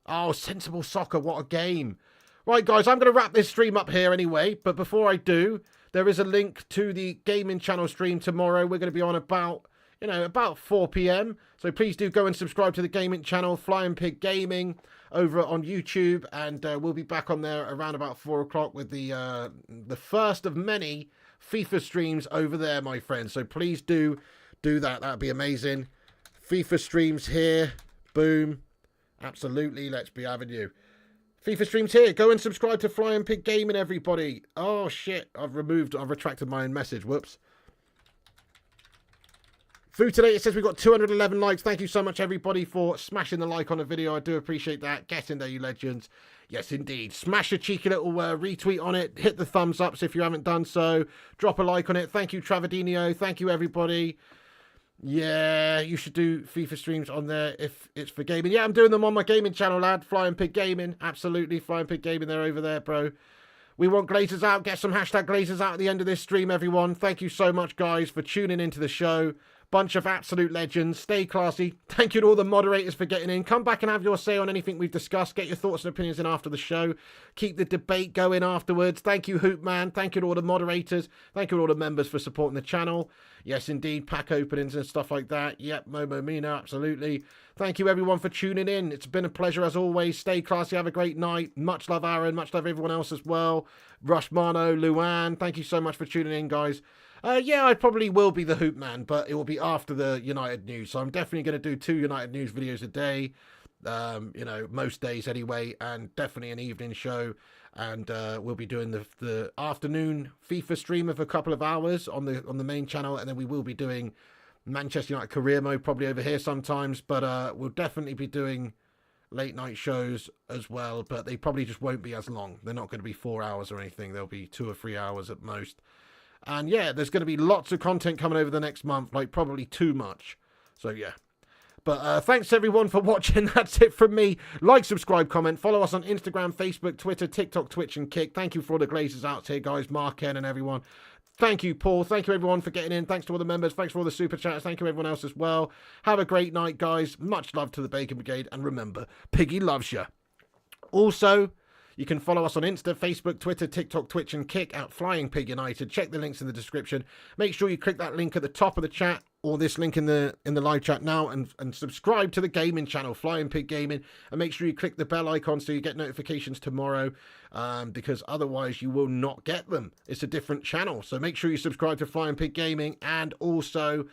S1: Oh, Sensible Soccer, what a game. Right, guys, I'm going to wrap this stream up here anyway. But before I do, there is a link to the gaming channel stream tomorrow. We're going to be on about 4 p.m. So please do go and subscribe to the gaming channel, Flying Pig Gaming, over on YouTube. And we'll be back on there around about 4 o'clock with the first of many FIFA streams over there, my friends. So please do that. That'd be amazing. FIFA streams here. Boom. Absolutely. Let's be having you. FIFA streams here. Go and subscribe to Flying Pig Gaming, everybody. Oh, shit. I've retracted my own message. Whoops. Through today, it says we've got 211 likes. Thank you so much, everybody, for smashing the like on the video. I do appreciate that. Get in there, you legends. Yes, indeed. Smash a cheeky little retweet on it. Hit the thumbs ups if you haven't done so. Drop a like on it. Thank you, Travadinho. Thank you, everybody. Yeah, you should do FIFA streams on there if it's for gaming. Yeah, I'm doing them on my gaming channel, lad. Flying Pig Gaming. Absolutely. Flying Pig Gaming. They're over there, bro. We want Glazers out. Get some hashtag Glazers out at the end of this stream, everyone. Thank you so much, guys, for tuning into the show. Bunch of absolute legends. Stay classy. Thank you to all the moderators for getting in. Come back and have your say on anything we've discussed. Get your thoughts and opinions in after the show. Keep the debate going afterwards. Thank you, Hoopman. Thank you to all the moderators. Thank you to all the members for supporting the channel. Yes, indeed. Pack openings and stuff like that. Yep, Momo Mina, absolutely. Thank you, everyone, for tuning in. It's been a pleasure, as always. Stay classy. Have a great night. Much love, Aaron. Much love, everyone else as well. Rushmano, Luan. Thank you so much for tuning in, guys. Yeah, I probably will be the Hoop Man, but it will be after the United news. So I'm definitely going to do 2 United news videos a day, most days anyway, and definitely an evening show. And we'll be doing the afternoon FIFA stream of a couple of hours on the main channel, and then we will be doing Manchester United career mode probably over here sometimes. But we'll definitely be doing late night shows as well, but they probably just won't be as long. They're not going to be 4 hours or anything. They'll be 2 or 3 hours at most. And yeah, there's going to be lots of content coming over the next month, like probably too much. So yeah. But thanks everyone for watching. That's it from me. Like, subscribe, comment. Follow us on Instagram, Facebook, Twitter, TikTok, Twitch, and Kick. Thank you for all the Glazers out here, guys. Mark, Ken, and everyone. Thank you, Paul. Thank you, everyone, for getting in. Thanks to all the members. Thanks for all the super chats. Thank you, everyone else as well. Have a great night, guys. Much love to the Bacon Brigade. And remember, Piggy loves you. Also, you can follow us on Insta, Facebook, Twitter, TikTok, Twitch, and Kick at Flying Pig United. Check the links in the description. Make sure you click that link at the top of the chat or this link in the live chat now and subscribe to the gaming channel, Flying Pig Gaming. And make sure you click the bell icon so you get notifications tomorrow because otherwise you will not get them. It's a different channel. So make sure you subscribe to Flying Pig Gaming and also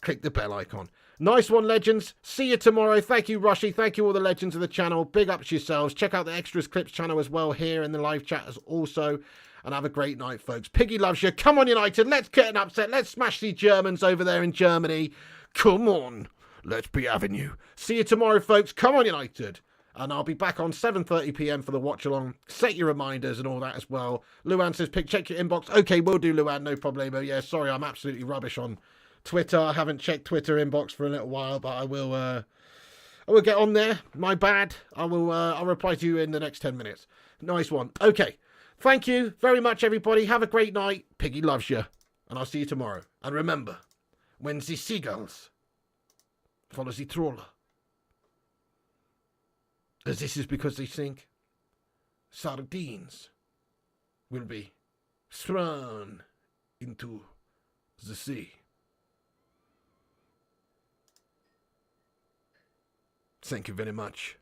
S1: click the bell icon. Nice one, legends. See you tomorrow. Thank you, Rushy. Thank you, all the legends of the channel. Big ups yourselves. Check out the Extras Clips channel as well here in the live chat as also. And have a great night, folks. Piggy loves you. Come on, United. Let's get an upset. Let's smash these Germans over there in Germany. Come on. Let's be having you. See you tomorrow, folks. Come on, United. And I'll be back on 7:30 p.m. for the watch-along. Set your reminders and all that as well. Luan says, check your inbox. Okay, we'll do, Luan. No problemo. Yeah, sorry, I'm absolutely rubbish on Twitter. I haven't checked Twitter inbox for a little while, but I will get on there. My bad. I'll reply to you in the next 10 minutes. Nice one. Okay. Thank you very much, everybody. Have a great night. Piggy loves you. And I'll see you tomorrow. And remember, when the seagulls follow the trawler, as this is because they think sardines will be thrown into the sea. Thank you very much.